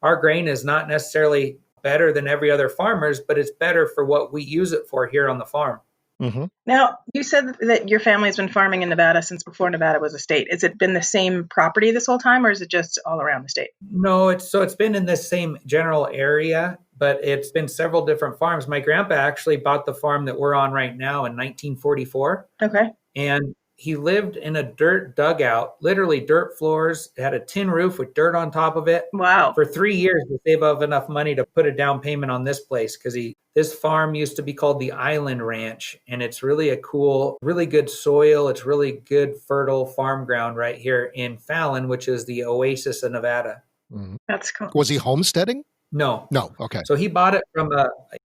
our grain is not necessarily better than every other farmer's, but it's better for what we use it for here on the farm. Mm-hmm. Now, you said that your family's been farming in Nevada since before Nevada was a state. Has it been the same property this whole time, or is it just all around the state? No, it's been in this same general area, but it's been several different farms. My grandpa actually bought the farm that we're on right now in 1944. Okay. And he lived in a dirt dugout, literally dirt floors. It had a tin roof with dirt on top of it. Wow. For 3 years to save up enough money to put a down payment on this place because this farm used to be called the Island Ranch, and it's really a cool, really good soil. It's really good fertile farm ground right here in Fallon, which is the oasis of Nevada. Mm-hmm. That's cool. Was he homesteading? No. Okay. So he bought it from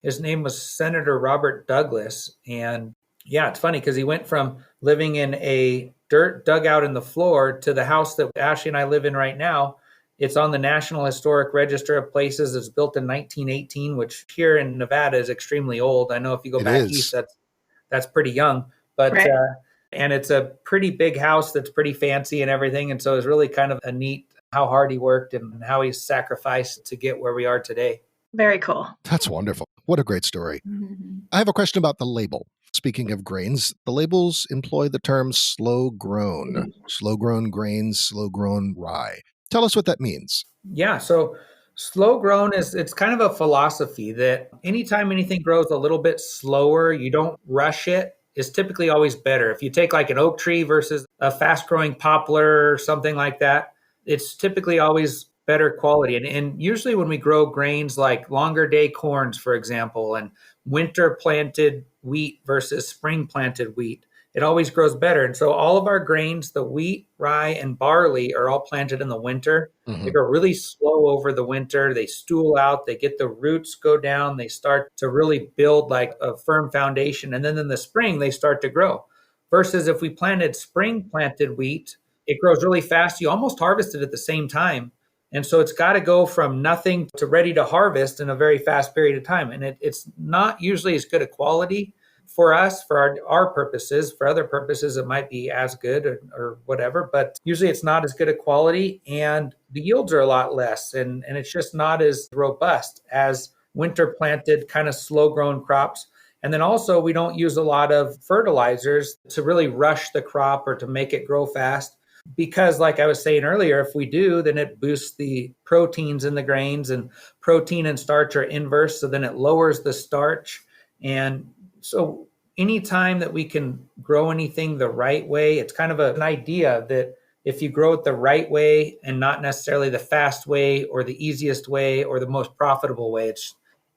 his name was Senator Robert Douglas, and yeah, it's funny because he went from living in a dirt dugout in the floor to the house that Ashley and I live in right now. It's on the National Historic Register of Places. It's built in 1918, which here in Nevada is extremely old. I know if you go back east, that's pretty young. But right. And it's a pretty big house that's pretty fancy and everything. And so it's really kind of a neat how hard he worked and how he sacrificed to get where we are today. Very cool. That's wonderful. What a great story. Mm-hmm. I have a question about the label. Speaking of grains, the labels employ the term slow grown grains, slow grown rye. Tell us what that means. Yeah. So slow grown it's kind of a philosophy that anytime anything grows a little bit slower, you don't rush it, is typically always better. If you take like an oak tree versus a fast growing poplar or something like that, it's typically always better quality. And usually when we grow grains like longer day corns, for example, and winter planted wheat versus spring planted wheat, it always grows better. And so all of our grains, the wheat, rye, and barley are all planted in the winter. Mm-hmm. They grow really slow over the winter. They stool out. They get the roots go down. They start to really build like a firm foundation. And then in the spring, they start to grow. Versus if we planted spring planted wheat, it grows really fast. You almost harvest it at the same time. And so it's got to go from nothing to ready to harvest in a very fast period of time. And it's not usually as good a quality for us, for our purposes. For other purposes, it might be as good or whatever, but usually it's not as good a quality and the yields are a lot less and it's just not as robust as winter planted kind of slow grown crops. And then also we don't use a lot of fertilizers to really rush the crop or to make it grow fast. Because like I was saying earlier, if we do, then it boosts the proteins in the grains, and protein and starch are inverse. So then it lowers the starch. And so anytime that we can grow anything the right way, it's kind of an idea that if you grow it the right way and not necessarily the fast way or the easiest way or the most profitable way,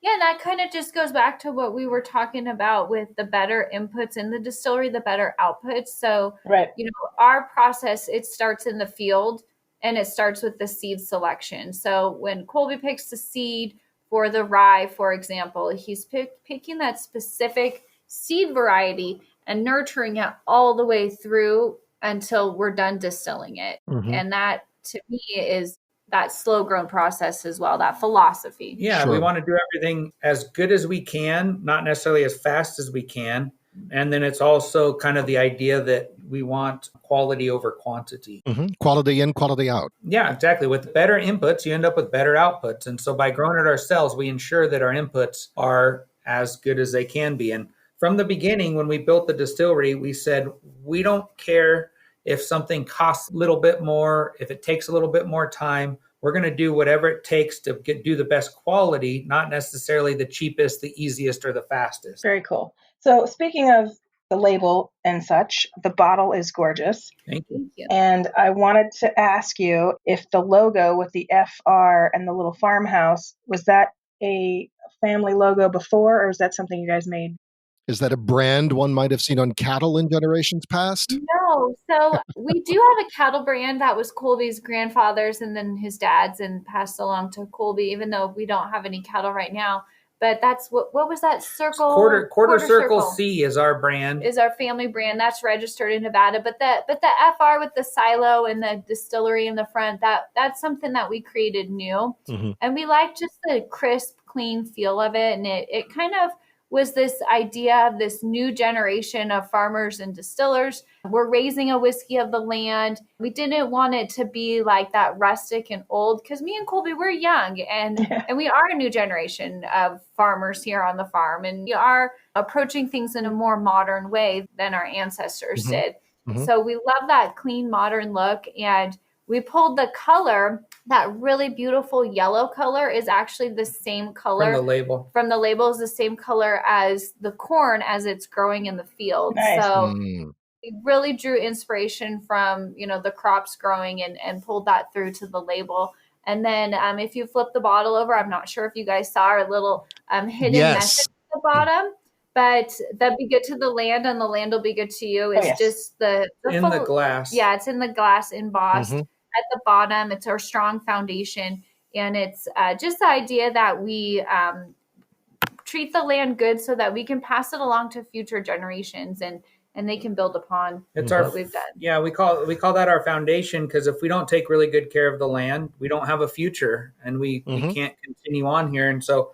Yeah, that kind of just goes back to what we were talking about with the better inputs in the distillery, the better outputs. So, right. Our process, it starts in the field and it starts with the seed selection. So when Colby picks the seed for the rye, for example, he's picking that specific seed variety and nurturing it all the way through until we're done distilling it. Mm-hmm. And that to me is that slow grown process as well, that philosophy. Yeah, Sure. We want to do everything as good as we can, not necessarily as fast as we can. And then it's also kind of the idea that we want quality over quantity. Mm-hmm. Quality in, quality out. Yeah, exactly. With better inputs, you end up with better outputs. And so by growing it ourselves, we ensure that our inputs are as good as they can be. And from the beginning, when we built the distillery, we said, we don't care if something costs a little bit more, if it takes a little bit more time. We're going to do whatever it takes to do the best quality, not necessarily the cheapest, the easiest, or the fastest. Very cool. So speaking of the label and such, the bottle is gorgeous. Thank you. Thank you. And I wanted to ask you if the logo with the FR and the little farmhouse, was that a family logo before, or is that something you guys made? Is that a brand one might have seen on cattle in generations past? No. So we do have a cattle brand that was Colby's grandfather's and then his dad's and passed along to Colby, even though we don't have any cattle right now. But that's what was that circle? Quarter Circle C is our brand. Is our family brand. That's registered in Nevada. But the FR with the silo and the distillery in the front, that's something that we created new. Mm-hmm. And we like just the crisp, clean feel of it. And it kind of was this idea of this new generation of farmers and distillers. We're raising a whiskey of the land. We didn't want it to be like that rustic and old, because me and Colby, we're young and we are a new generation of farmers here on the farm. And we are approaching things in a more modern way than our ancestors did. Mm-hmm. So we love that clean, modern look. And we pulled the color. That really beautiful yellow color is actually the same color from the label. From the label is the same color as the corn as it's growing in the field. Nice. So we really drew inspiration from, the crops growing and pulled that through to the label. And then if you flip the bottle over, I'm not sure if you guys saw our little hidden message at the bottom. But that'd be good to the land, and the land will be good to you. It's just the glass. Yeah, it's in the glass embossed. Mm-hmm. At the bottom, it's our strong foundation, and it's just the idea that we treat the land good so that we can pass it along to future generations, and they can build upon what we've done. Yeah, we call that our foundation, because if we don't take really good care of the land, we don't have a future, and we can't continue on here. And so,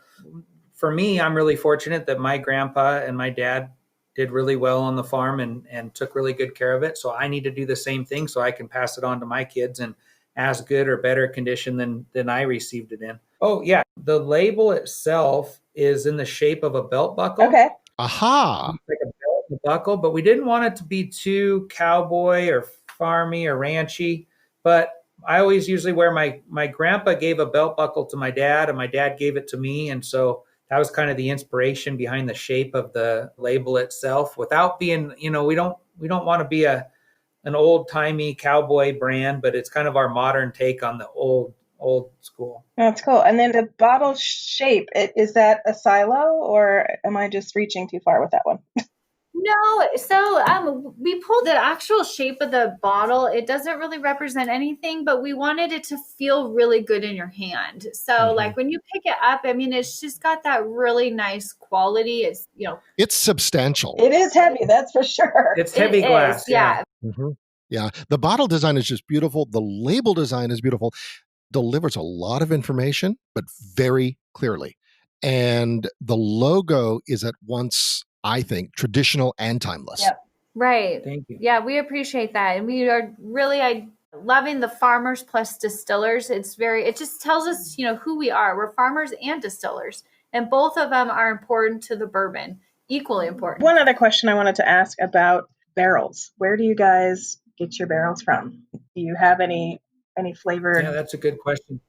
for me, I'm really fortunate that my grandpa and my dad did really well on the farm and took really good care of it. So I need to do the same thing so I can pass it on to my kids in as good or better condition than I received it in. Oh, yeah. The label itself is in the shape of a belt buckle. Okay. Aha. Like a belt and a buckle, but we didn't want it to be too cowboy or farmy or ranchy. But I always usually wear my grandpa gave a belt buckle to my dad, and my dad gave it to me. And so that was kind of the inspiration behind the shape of the label itself, without being, we don't want to be an old timey cowboy brand, but it's kind of our modern take on the old school. That's cool. And then the bottle shape, is that a silo, or am I just reaching too far with that one? No, so we pulled the actual shape of the bottle. It doesn't really represent anything, but we wanted it to feel really good in your hand. So like when you pick it up, I mean, it's just got that really nice quality. It's, it's substantial. It is heavy, that's for sure. It's heavy glass. Yeah. Mm-hmm. Yeah. The bottle design is just beautiful. The label design is beautiful. Delivers a lot of information, but very clearly. And the logo is at once, I think, traditional and timeless. Yep. Right. Thank you. Yeah, we appreciate that. And we are really loving the farmers plus distillers. It just tells us, who we are. We're farmers and distillers. And both of them are important to the bourbon, equally important. One other question I wanted to ask about barrels. Where do you guys get your barrels from? Do you have any flavor? Yeah, that's a good question.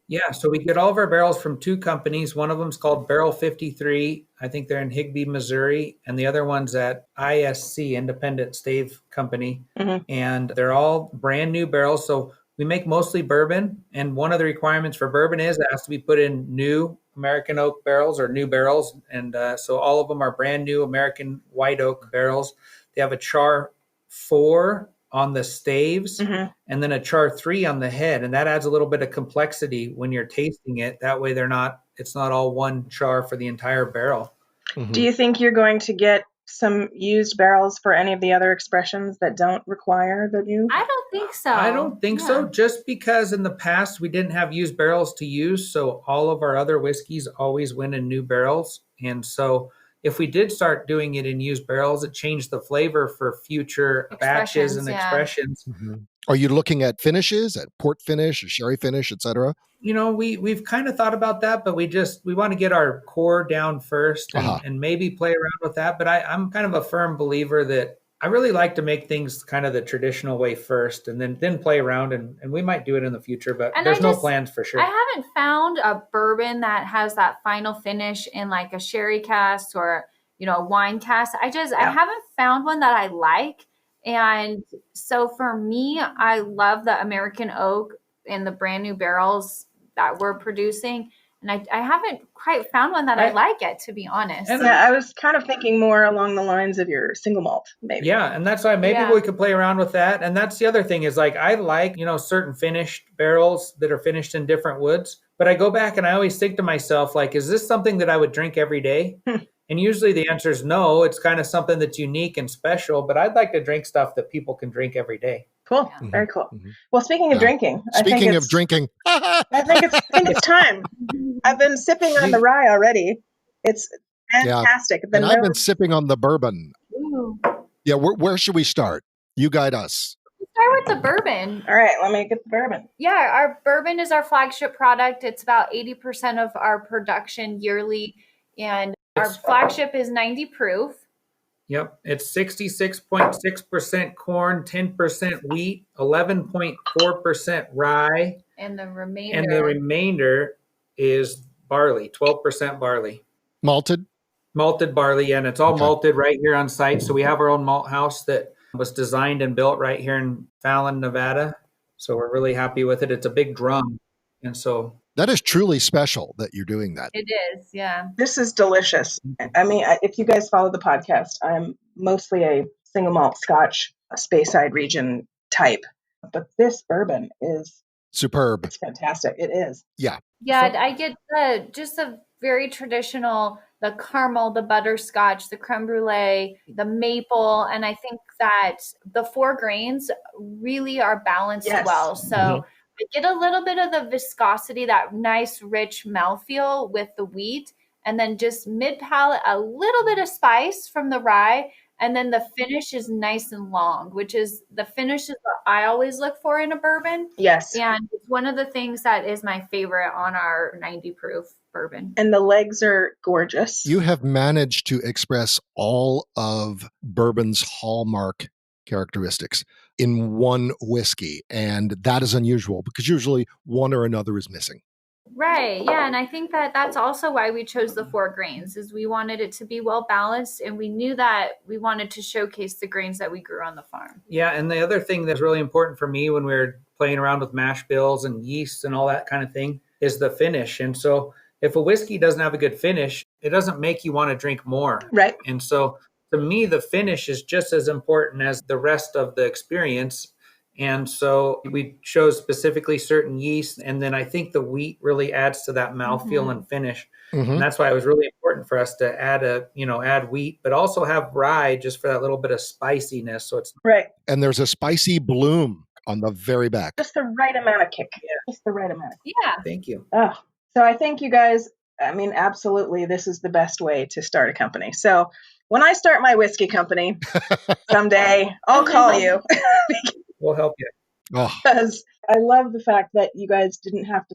Yeah, so we get all of our barrels from two companies. One of them is called Barrel 53. I think they're in Higbee, Missouri. And the other one's at ISC, Independent Stave Company. Mm-hmm. And they're all brand new barrels. So we make mostly bourbon. And one of the requirements for bourbon is it has to be put in new American oak barrels or new barrels. And so all of them are brand new American white oak barrels. They have a char 4 on the staves, and then a char 3 on the head. And that adds a little bit of complexity when you're tasting it. That way it's not all one char for the entire barrel. Mm-hmm. Do you think you're going to get some used barrels for any of the other expressions that don't require the new? I don't think so. I don't think so, just because in the past we didn't have used barrels to use. So all of our other whiskeys always went in new barrels. And so if we did start doing it in used barrels, it changed the flavor for future batches and expressions. Mm-hmm. Are you looking at finishes, at port finish, or sherry finish, et cetera? We've kind of thought about that, but we want to get our core down first and maybe play around with that. But I'm kind of a firm believer that I really like to make things kind of the traditional way first and then play around, and we might do it in the future, but there's no plans for sure. I haven't found a bourbon that has that final finish in like a sherry cask or, a wine cask. I haven't found one that I like. And so for me, I love the American oak and the brand new barrels that we're producing. And I haven't quite found one that I like it, to be honest. And I was kind of thinking more along the lines of your single malt, maybe. Yeah, and that's why maybe we could play around with that. And that's the other thing is I like, certain finished barrels that are finished in different woods, But I go back and I always think to myself, like, is this something that I would drink every day? And usually the answer is no. It's kind of something that's unique and special, but I'd like to drink stuff that people can drink every day. Cool. Yeah. Very cool. Well, speaking of drinking, Speaking of drinking, I think it's time. I've been sipping on the rye already. It's fantastic. and I've been sipping on the bourbon. Ooh. Yeah, where should we start? You guide us. Start with the bourbon. All right, let me get the bourbon. Yeah, our bourbon is our flagship product. It's about 80% of our production yearly, and our flagship is 90 proof. Yep. It's 66.6% corn, 10% wheat, 11.4% rye. And the remainder is barley, 12% barley. Malted barley, and it's all malted right here on site. So we have our own malt house that was designed and built right here in Fallon, Nevada. So we're really happy with it. It's a big drum. And so that is truly special that you're doing that. It is, yeah. This is delicious. I mean, if you guys follow the podcast, I'm mostly a single malt Scotch, Speyside region type. But this bourbon is superb. It's fantastic. It is. Yeah. Yeah, I get the very traditional, the caramel, the butterscotch, the creme brulee, the maple. And I think that the 4 grains really are balanced well. So I get a little bit of the viscosity, that nice, rich mouthfeel with the wheat, and then just mid-palate, a little bit of spice from the rye. And then the finish is nice and long, which is the finish is what I always look for in a bourbon. Yes. And it's one of the things that is my favorite on our 90 proof bourbon. And the legs are gorgeous. You have managed to express all of bourbon's hallmark characteristics in one whiskey. And that is unusual because usually one or another is missing. Right. Yeah. And I think that that's also why we chose the 4 grains, is we wanted it to be well balanced. And we knew that we wanted to showcase the grains that we grew on the farm. Yeah. And the other thing that's really important for me when we were playing around with mash bills and yeast and all that kind of thing is the finish. And so if a whiskey doesn't have a good finish, it doesn't make you want to drink more. Right. And so to me, the finish is just as important as the rest of the experience. And so we chose specifically certain yeast. And then I think the wheat really adds to that mouthfeel and finish. And that's why it was really important for us to add wheat, but also have rye just for that little bit of spiciness. So it's right. And there's a spicy bloom on the very back. Just the right amount of kick. Yeah. Just the right amount. Yeah. Thank you. Oh, so I think you guys, I mean, absolutely, this is the best way to start a company. So when I start my whiskey company someday, I'll call you. We'll help you. Because I love the fact that you guys didn't have to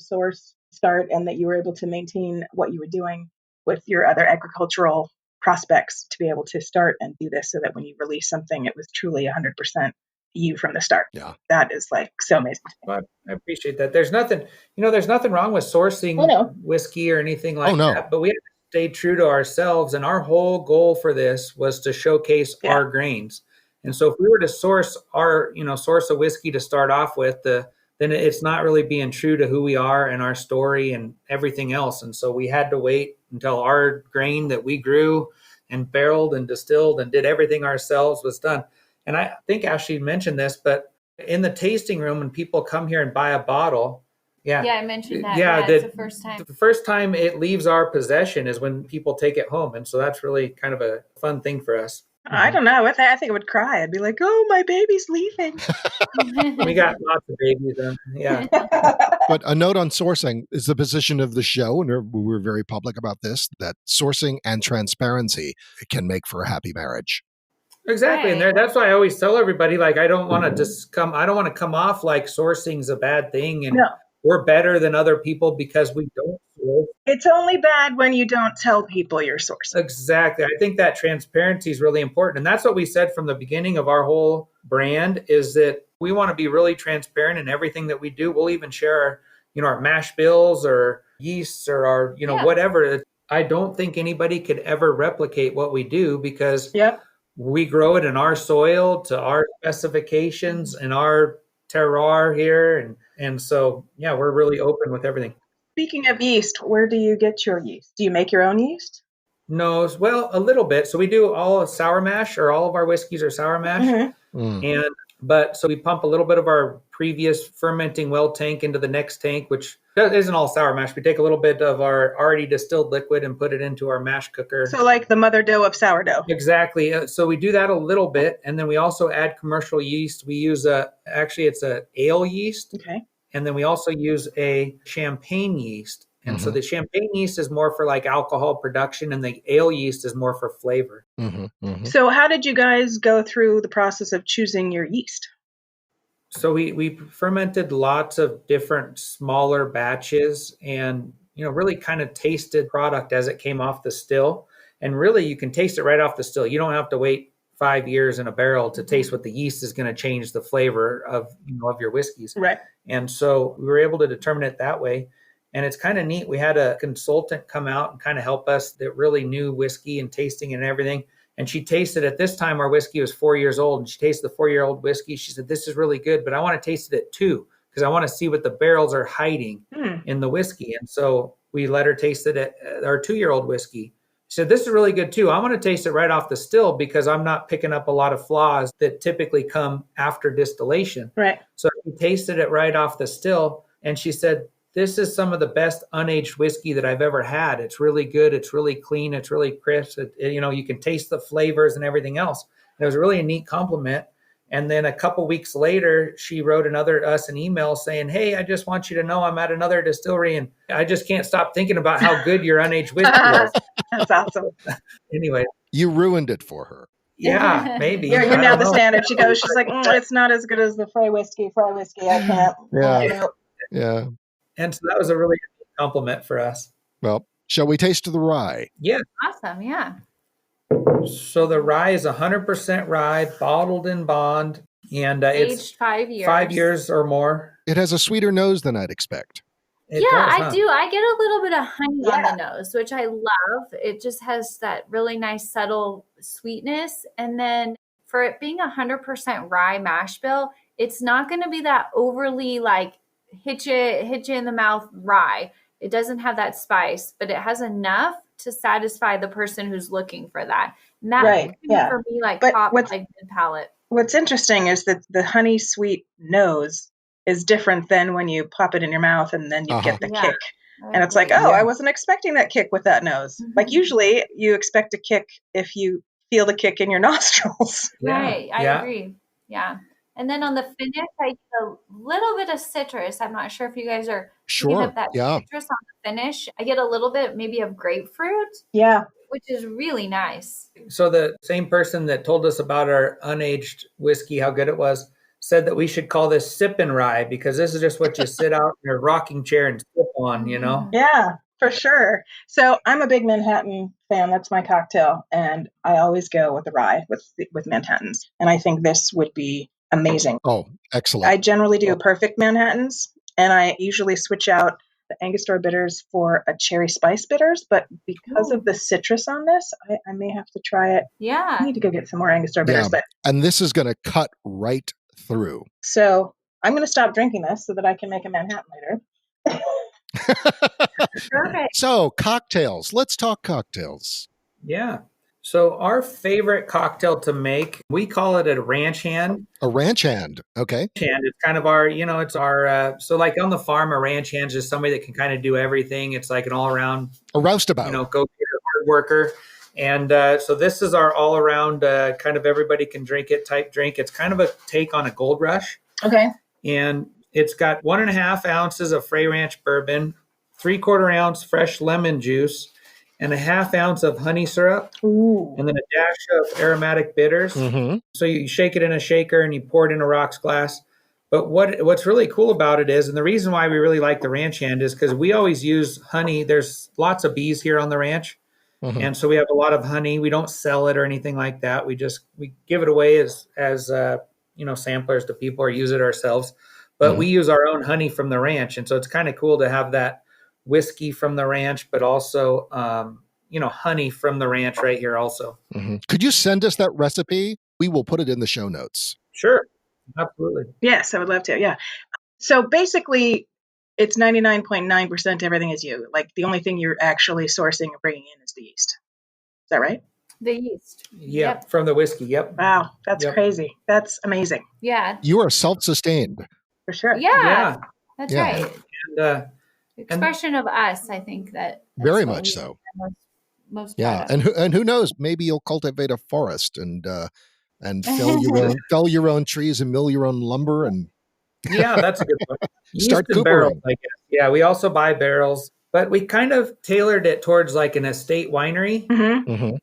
start and that you were able to maintain what you were doing with your other agricultural prospects to be able to start and do this so that when you release something, it was truly 100% you from the start. Yeah. That is like so amazing. Well, I appreciate that. There's nothing wrong with sourcing whiskey or anything like that, but we have to stay true to ourselves. And our whole goal for this was to showcase our grains. And so if we were to source a whiskey to start off with, then it's not really being true to who we are and our story and everything else. And so we had to wait until our grain that we grew and barreled and distilled and did everything ourselves was done. And I think Ashley mentioned this, but in the tasting room, when people come here and buy a bottle, I mentioned that. Yeah, it's the first time. The first time it leaves our possession is when people take it home. And so that's really kind of a fun thing for us. I don't know. I think I would cry. I'd be like, oh, my baby's leaving. We got lots of babies. Yeah. But a note on sourcing is the position of the show, and we're very public about this, that sourcing and transparency can make for a happy marriage. Exactly. And that's why I always tell everybody, like, I don't want to come off like sourcing's a bad thing and we're better than other people because we don't source. It's only bad when you don't tell people you're sourcing. Exactly. I think that transparency is really important. And that's what we said from the beginning of our whole brand is that we want to be really transparent in everything that we do. We'll even share our mash bills or yeasts or our, whatever. I don't think anybody could ever replicate what we do because we grow it in our soil to our specifications and our terroir here. And so, we're really open with everything. Speaking of yeast, where do you get your yeast? Do you make your own yeast? No, well, a little bit. So we do all sour mash, or all of our whiskeys are sour mash. But so we pump a little bit of our previous fermenting well tank into the next tank, which isn't all sour mash. We take a little bit of our already distilled liquid and put it into our mash cooker. So like the mother dough of sourdough. Exactly. So we do that a little bit, and then we also add commercial yeast. We use it's a ale yeast. Okay. And then we also use a champagne yeast. And so the champagne yeast is more for like alcohol production, and the ale yeast is more for flavor. So how did you guys go through the process of choosing your yeast? So we fermented lots of different smaller batches, and really kind of tasted product as it came off the still. And really you can taste it right off the still. You don't have to wait 5 years in a barrel to taste what the yeast is going to change the flavor of of your whiskeys. Right. And so we were able to determine it that way. And it's kind of neat. We had a consultant come out and kind of help us that really knew whiskey and tasting and everything. And she tasted, at this time, our whiskey was 4 years old, and she tasted the 4-year-old whiskey. She said, "This is really good, but I want to taste it at 2 because I want to see what the barrels are hiding in the whiskey." And so we let her taste it at our 2-year-old whiskey. She said, "This is really good too. I want to taste it right off the still because I'm not picking up a lot of flaws that typically come after distillation." Right. So she tasted it right off the still, and she said, "This is some of the best unaged whiskey that I've ever had. It's really good. It's really clean. It's really crisp. You can taste the flavors and everything else." And it was really a neat compliment. And then a couple weeks later, she wrote us an email saying, "Hey, I just want you to know I'm at another distillery, and I just can't stop thinking about how good your unaged whiskey is." That's awesome. Anyway. You ruined it for her. Yeah, maybe. You're now the standard. She's like, "It's not as good as the Frey whiskey. I can't." Yeah. And so that was a really good compliment for us. Well, shall we taste the rye? Yeah. Awesome. Yeah. So the rye is 100% rye, bottled in bond, and Aged it's 5 years. 5 years or more. It has a sweeter nose than I'd expect. It does, I huh? do. I get a little bit of honey on the nose, which I love. It just has that really nice, subtle sweetness. And then for it being 100% rye mash bill, it's not going to be that overly like hit you in the mouth rye. It doesn't have that spice, but it has enough to satisfy the person who's looking for that. And that for me, like top like mid palate. What's interesting is that the honey sweet nose is different than when you pop it in your mouth and then you get the kick. And it's like, I wasn't expecting that kick with that nose. Like usually you expect a kick if you feel the kick in your nostrils. Right. I agree. Yeah. And then on the finish, I get a little bit of citrus. I'm not sure if you guys are picking up that citrus on the finish. I get a little bit maybe of grapefruit. Yeah. Which is really nice. So the same person that told us about our unaged whiskey, how good it was, said that we should call this sippin' rye because this is just what you sit out in your rocking chair and sip on, Yeah, for sure. So I'm a big Manhattan fan. That's my cocktail. And I always go with the rye with Manhattans. And I think this would be amazing. Oh, excellent. I generally do perfect Manhattans, and I usually switch out the Angostura bitters for a cherry spice bitters. But because of the citrus on this, I may have to try it. Yeah. I need to go get some more Angostura bitters. But and this is going to cut right through. So I'm going to stop drinking this so that I can make a Manhattan later. Perfect. So cocktails. Let's talk cocktails. Yeah. So our favorite cocktail to make, we call it a ranch hand. A ranch hand. Okay. And it's kind of our, it's our, so like on the farm, a ranch hand is just somebody that can kind of do everything. It's like an all around, a roustabout, go-getter, hard worker. And so this is our all around kind of everybody can drink it type drink. It's kind of a take on a Gold Rush. Okay. And it's got 1.5 ounces of Frey Ranch bourbon, 3/4 ounce fresh lemon juice, and 1/2 ounce of honey syrup, and then a dash of aromatic bitters. Mm-hmm. So you shake it in a shaker and you pour it in a rocks glass. But what's really cool about it is, and the reason why we really like the ranch hand is because we always use honey. There's lots of bees here on the ranch. Mm-hmm. And so we have a lot of honey. We don't sell it or anything like that. We give it away as samplers to people or use it ourselves. But we use our own honey from the ranch. And so it's kind of cool to have that whiskey from the ranch, but also, honey from the ranch right here also. Mm-hmm. Could you send us that recipe? We will put it in the show notes. Sure. Absolutely. Yes, I would love to. Yeah. So basically, it's 99.9% everything is you. Like the only thing you're actually sourcing or bringing in is the yeast. that right? The yeast. Yeah, Yep. from the whiskey. Yep. Wow, that's Yep. crazy. That's amazing. Yeah. You are self-sustained. For sure. Yeah. That's Yeah. right. And, Expression of us, I think that's Very what much we so. are most Yeah, proud of. and who knows? Maybe you'll cultivate a forest and fell your own trees and mill your own lumber and yeah, that's a good one. Start Yeast and barrels, Googling. I guess. Yeah, we also buy barrels, but we kind of tailored it towards like an estate winery, Mm-hmm. Mhm.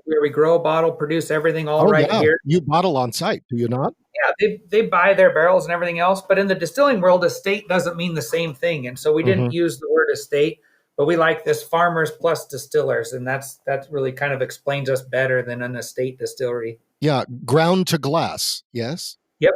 where we grow a bottle, produce everything all Oh right yeah, here. you bottle on site, do you not? Yeah, they buy their barrels and everything else, but in the distilling world, estate doesn't mean the same thing. And so we didn't use the word estate, but we like this farmers plus distillers. And that really kind of explains us better than an estate distillery. Yeah, ground to glass. Yes. Yep.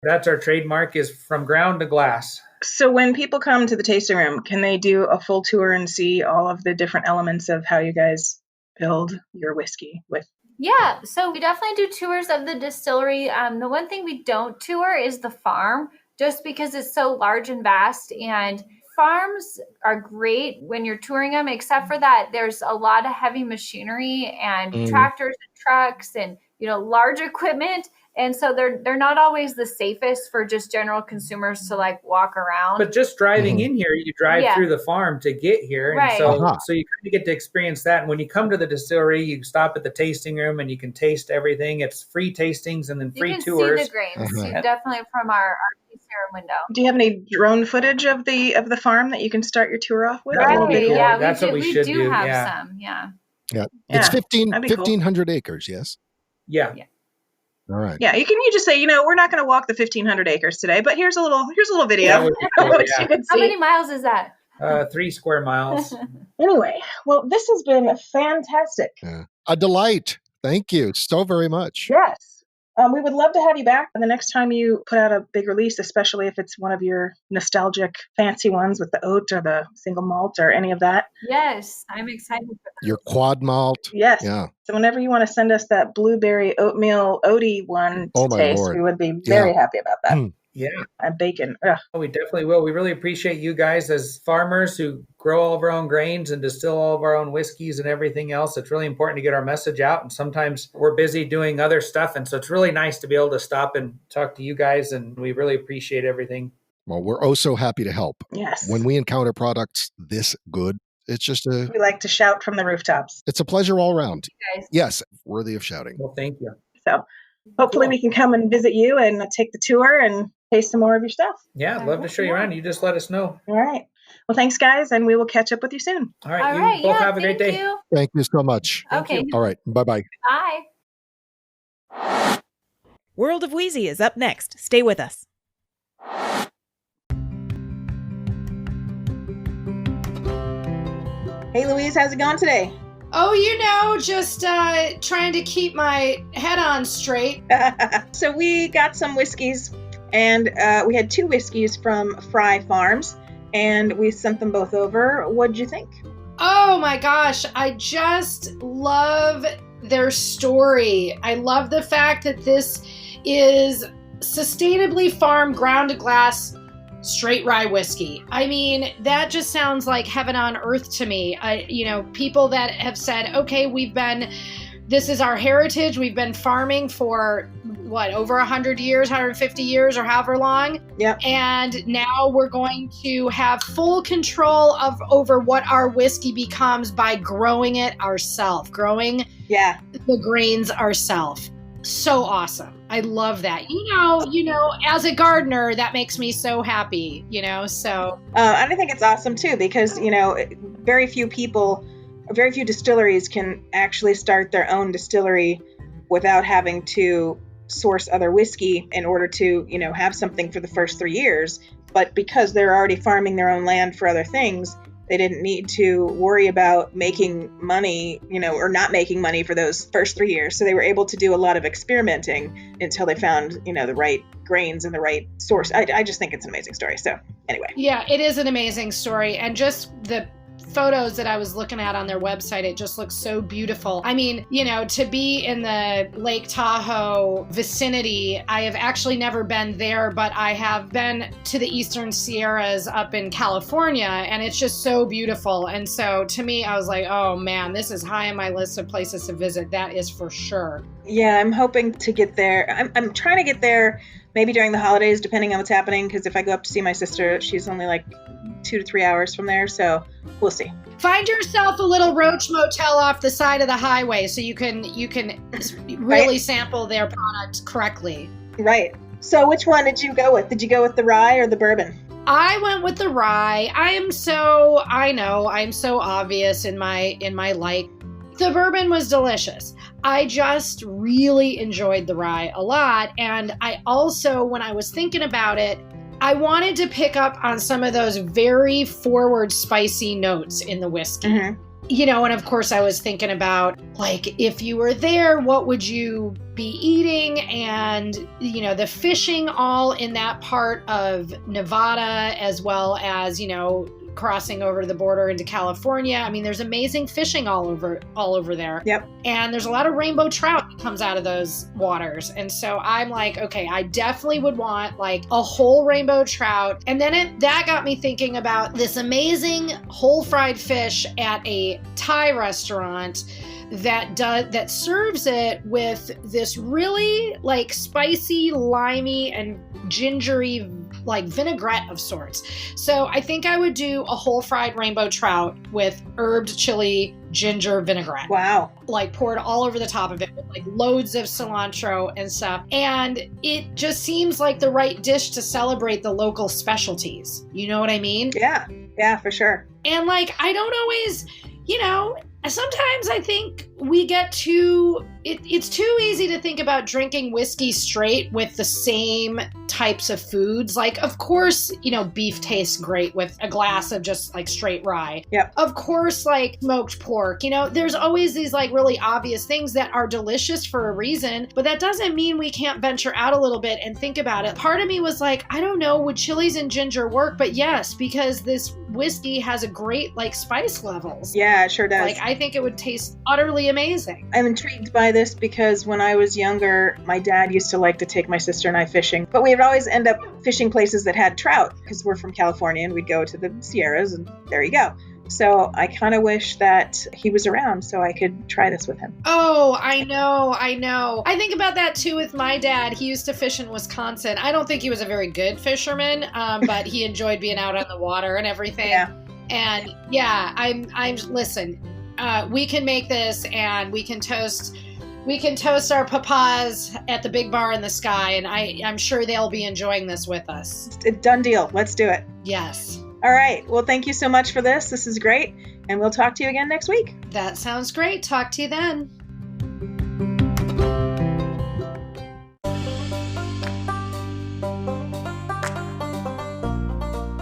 That's our trademark, is from ground to glass. So when people come to the tasting room, can they do a full tour and see all of the different elements of how you guys build your whiskey with? Yeah, so we definitely do tours of the distillery. The one thing we don't tour is the farm, just because it's so large and vast. And farms are great when you're touring them, except for that there's a lot of heavy machinery and tractors and trucks and large equipment. And so they're not always the safest for just general consumers to like walk around. But just driving in here, you drive through the farm to get here. Right. And so you kind of get to experience that. And when you come to the distillery, you stop at the tasting room and you can taste everything. It's free tastings and then free tours. See the grains. Definitely from our tasting room window. Do you have any drone footage of the farm that you can start your tour off with? That would be cool. Yeah, That's what we should do. We do have Yeah. some, yeah. Yeah. It's that'd be cool. 1,500 acres, yes? Yeah. All right. Yeah, you just say, we're not going to walk the 1,500 acres today, but here's a little video That would be cool, which yeah. you can How see. many miles is that? 3 square miles. Anyway, well, this has been fantastic. Yeah. A delight. Thank you so very much. Yes. We would love to have you back the next time you put out a big release, especially if it's one of your nostalgic fancy ones with the oat or the single malt or any of that. Yes, I'm excited for that. Your quad malt. Yes. Yeah. So whenever you want to send us that blueberry oatmeal oaty one to my taste, Lord. we would be very happy about that. Yeah. And bacon. Ugh. We definitely will. We really appreciate you guys as farmers who grow all of our own grains and distill all of our own whiskeys and everything else. It's really important to get our message out. And sometimes we're busy doing other stuff. And so it's really nice to be able to stop and talk to you guys. And we really appreciate everything. Well, we're oh so happy to help. Yes. When we encounter products this good, it's just We like to shout from the rooftops. it's a pleasure all around. Guys. Yes, worthy of shouting. Well, thank you. So hopefully we can come and visit you and take the tour and taste some more of your stuff. Yeah, I'd love to show you around. You just let us know. All right. Well, thanks, guys, and we will catch up with you soon. All right. All You right, both yeah, have a great thank day. you. Thank you so much. Okay, All right. Bye-bye. bye. World of Wheezy is up next. Stay with us. Hey, Louise, how's it going today? Oh, just trying to keep my head on straight. So we got some whiskeys, and we had 2 whiskeys from Frey Farms, and we sent them both over. What'd you think? Oh my gosh, I just love their story. I love the fact that this is sustainably farmed ground to glass straight rye whiskey. I mean, that just sounds like heaven on earth to me. People that have said, okay, this is our heritage. We've been farming for over 100 years, 150 years, or however long. Yep. And now we're going to have full control over what our whiskey becomes by growing it ourselves, growing the grains ourselves. So awesome. I love that. As a gardener, that makes me so happy, so. And I think it's awesome too, because, very few distilleries can actually start their own distillery without having to source other whiskey in order to, have something for the first 3 years. But because they're already farming their own land for other things, they didn't need to worry about making money, or not making money for those first 3 years. So they were able to do a lot of experimenting until they found, the right grains and the right source. I just think it's an amazing story. So anyway. Yeah, it is an amazing story. And just the photos that I was looking at on their website, it just looks so beautiful. I mean, to be in the Lake Tahoe vicinity, I have actually never been there, but I have been to the Eastern Sierras up in California, and it's just so beautiful. And so to me, I was like, oh man, this is high on my list of places to visit. That is for sure. Yeah, I'm hoping to get there. I'm trying to get there maybe during the holidays, depending on what's happening, because if I go up to see my sister, she's only like 2 to 3 hours from there, so we'll see. Find yourself a little roach motel off the side of the highway so you can really sample their product correctly. Right. So which one did you go with? Did you go with the rye or the bourbon? I went with the rye. I'm so obvious in my like. The bourbon was delicious. I just really enjoyed the rye a lot. And I also, when I was thinking about it, I wanted to pick up on some of those very forward spicy notes in the whiskey. Mm-hmm. And of course I was thinking about, like, if you were there, what would you be eating? And, the fishing all in that part of Nevada, as well as, crossing over the border into California. I mean, there's amazing fishing all over there. Yep. And there's a lot of rainbow trout that comes out of those waters. And so I'm like, okay, I definitely would want like a whole rainbow trout. And then that got me thinking about this amazing whole fried fish at a Thai restaurant that serves it with this really like spicy, limey, and gingery like vinaigrette of sorts. So I think I would do a whole fried rainbow trout with herbed chili ginger vinaigrette. Wow. Like poured all over the top of it with like loads of cilantro and stuff. And it just seems like the right dish to celebrate the local specialties. You know what I mean? Yeah, for sure. And like, I don't always, sometimes I think we get it's too easy to think about drinking whiskey straight with the same types of foods. Like, of course, beef tastes great with a glass of just like straight rye. Yep. Of course, like smoked pork, there's always these like really obvious things that are delicious for a reason, but that doesn't mean we can't venture out a little bit and think about it. Part of me was like, I don't know, would chilies and ginger work? But yes, because this whiskey has a great like spice levels. Yeah, it sure does. Like, I think it would taste utterly amazing. I'm intrigued by this because when I was younger, my dad used to like to take my sister and I fishing, but we would always end up fishing places that had trout because we're from California and we'd go to the Sierras and there you go. So I kind of wish that he was around so I could try this with him. Oh, I know. I think about that too with my dad. He used to fish in Wisconsin. I don't think he was a very good fisherman, but he enjoyed being out on the water and everything. Yeah. And yeah, I'm listen, we can make this and we can toast our papas at the big bar in the sky, and I'm sure they'll be enjoying this with us. Done deal. Let's do it. Yes. All right. Well, thank you so much for this. This is great. And we'll talk to you again next week. That sounds great. Talk to you then.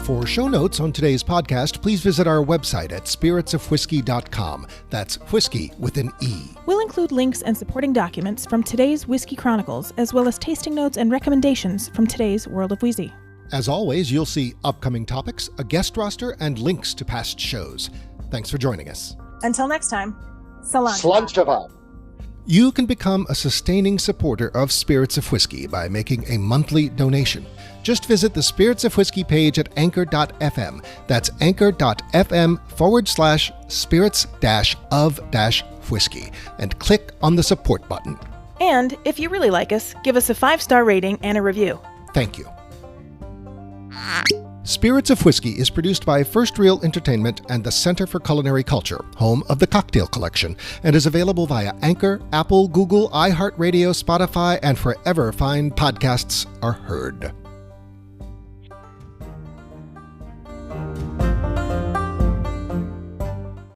For show notes on today's podcast, please visit our website at spiritsofwhiskey.com. That's whiskey with an E. We'll include links and supporting documents from today's Whiskey Chronicles, as well as tasting notes and recommendations from today's World of Wheezy. As always, you'll see upcoming topics, a guest roster, and links to past shows. Thanks for joining us. Until next time, Salam. Slantava. You can become a sustaining supporter of Spirits of Whiskey by making a monthly donation. Just visit the Spirits of Whiskey page at anchor.fm. That's anchor.fm/spirits-of-whiskey and click on the support button. And if you really like us, give us a 5-star rating and a review. Thank you. Spirits of Whiskey is produced by First Reel Entertainment and the Center for Culinary Culture, home of the Cocktail Collection, and is available via Anchor, Apple, Google, iHeartRadio, Spotify, and wherever fine podcasts are heard.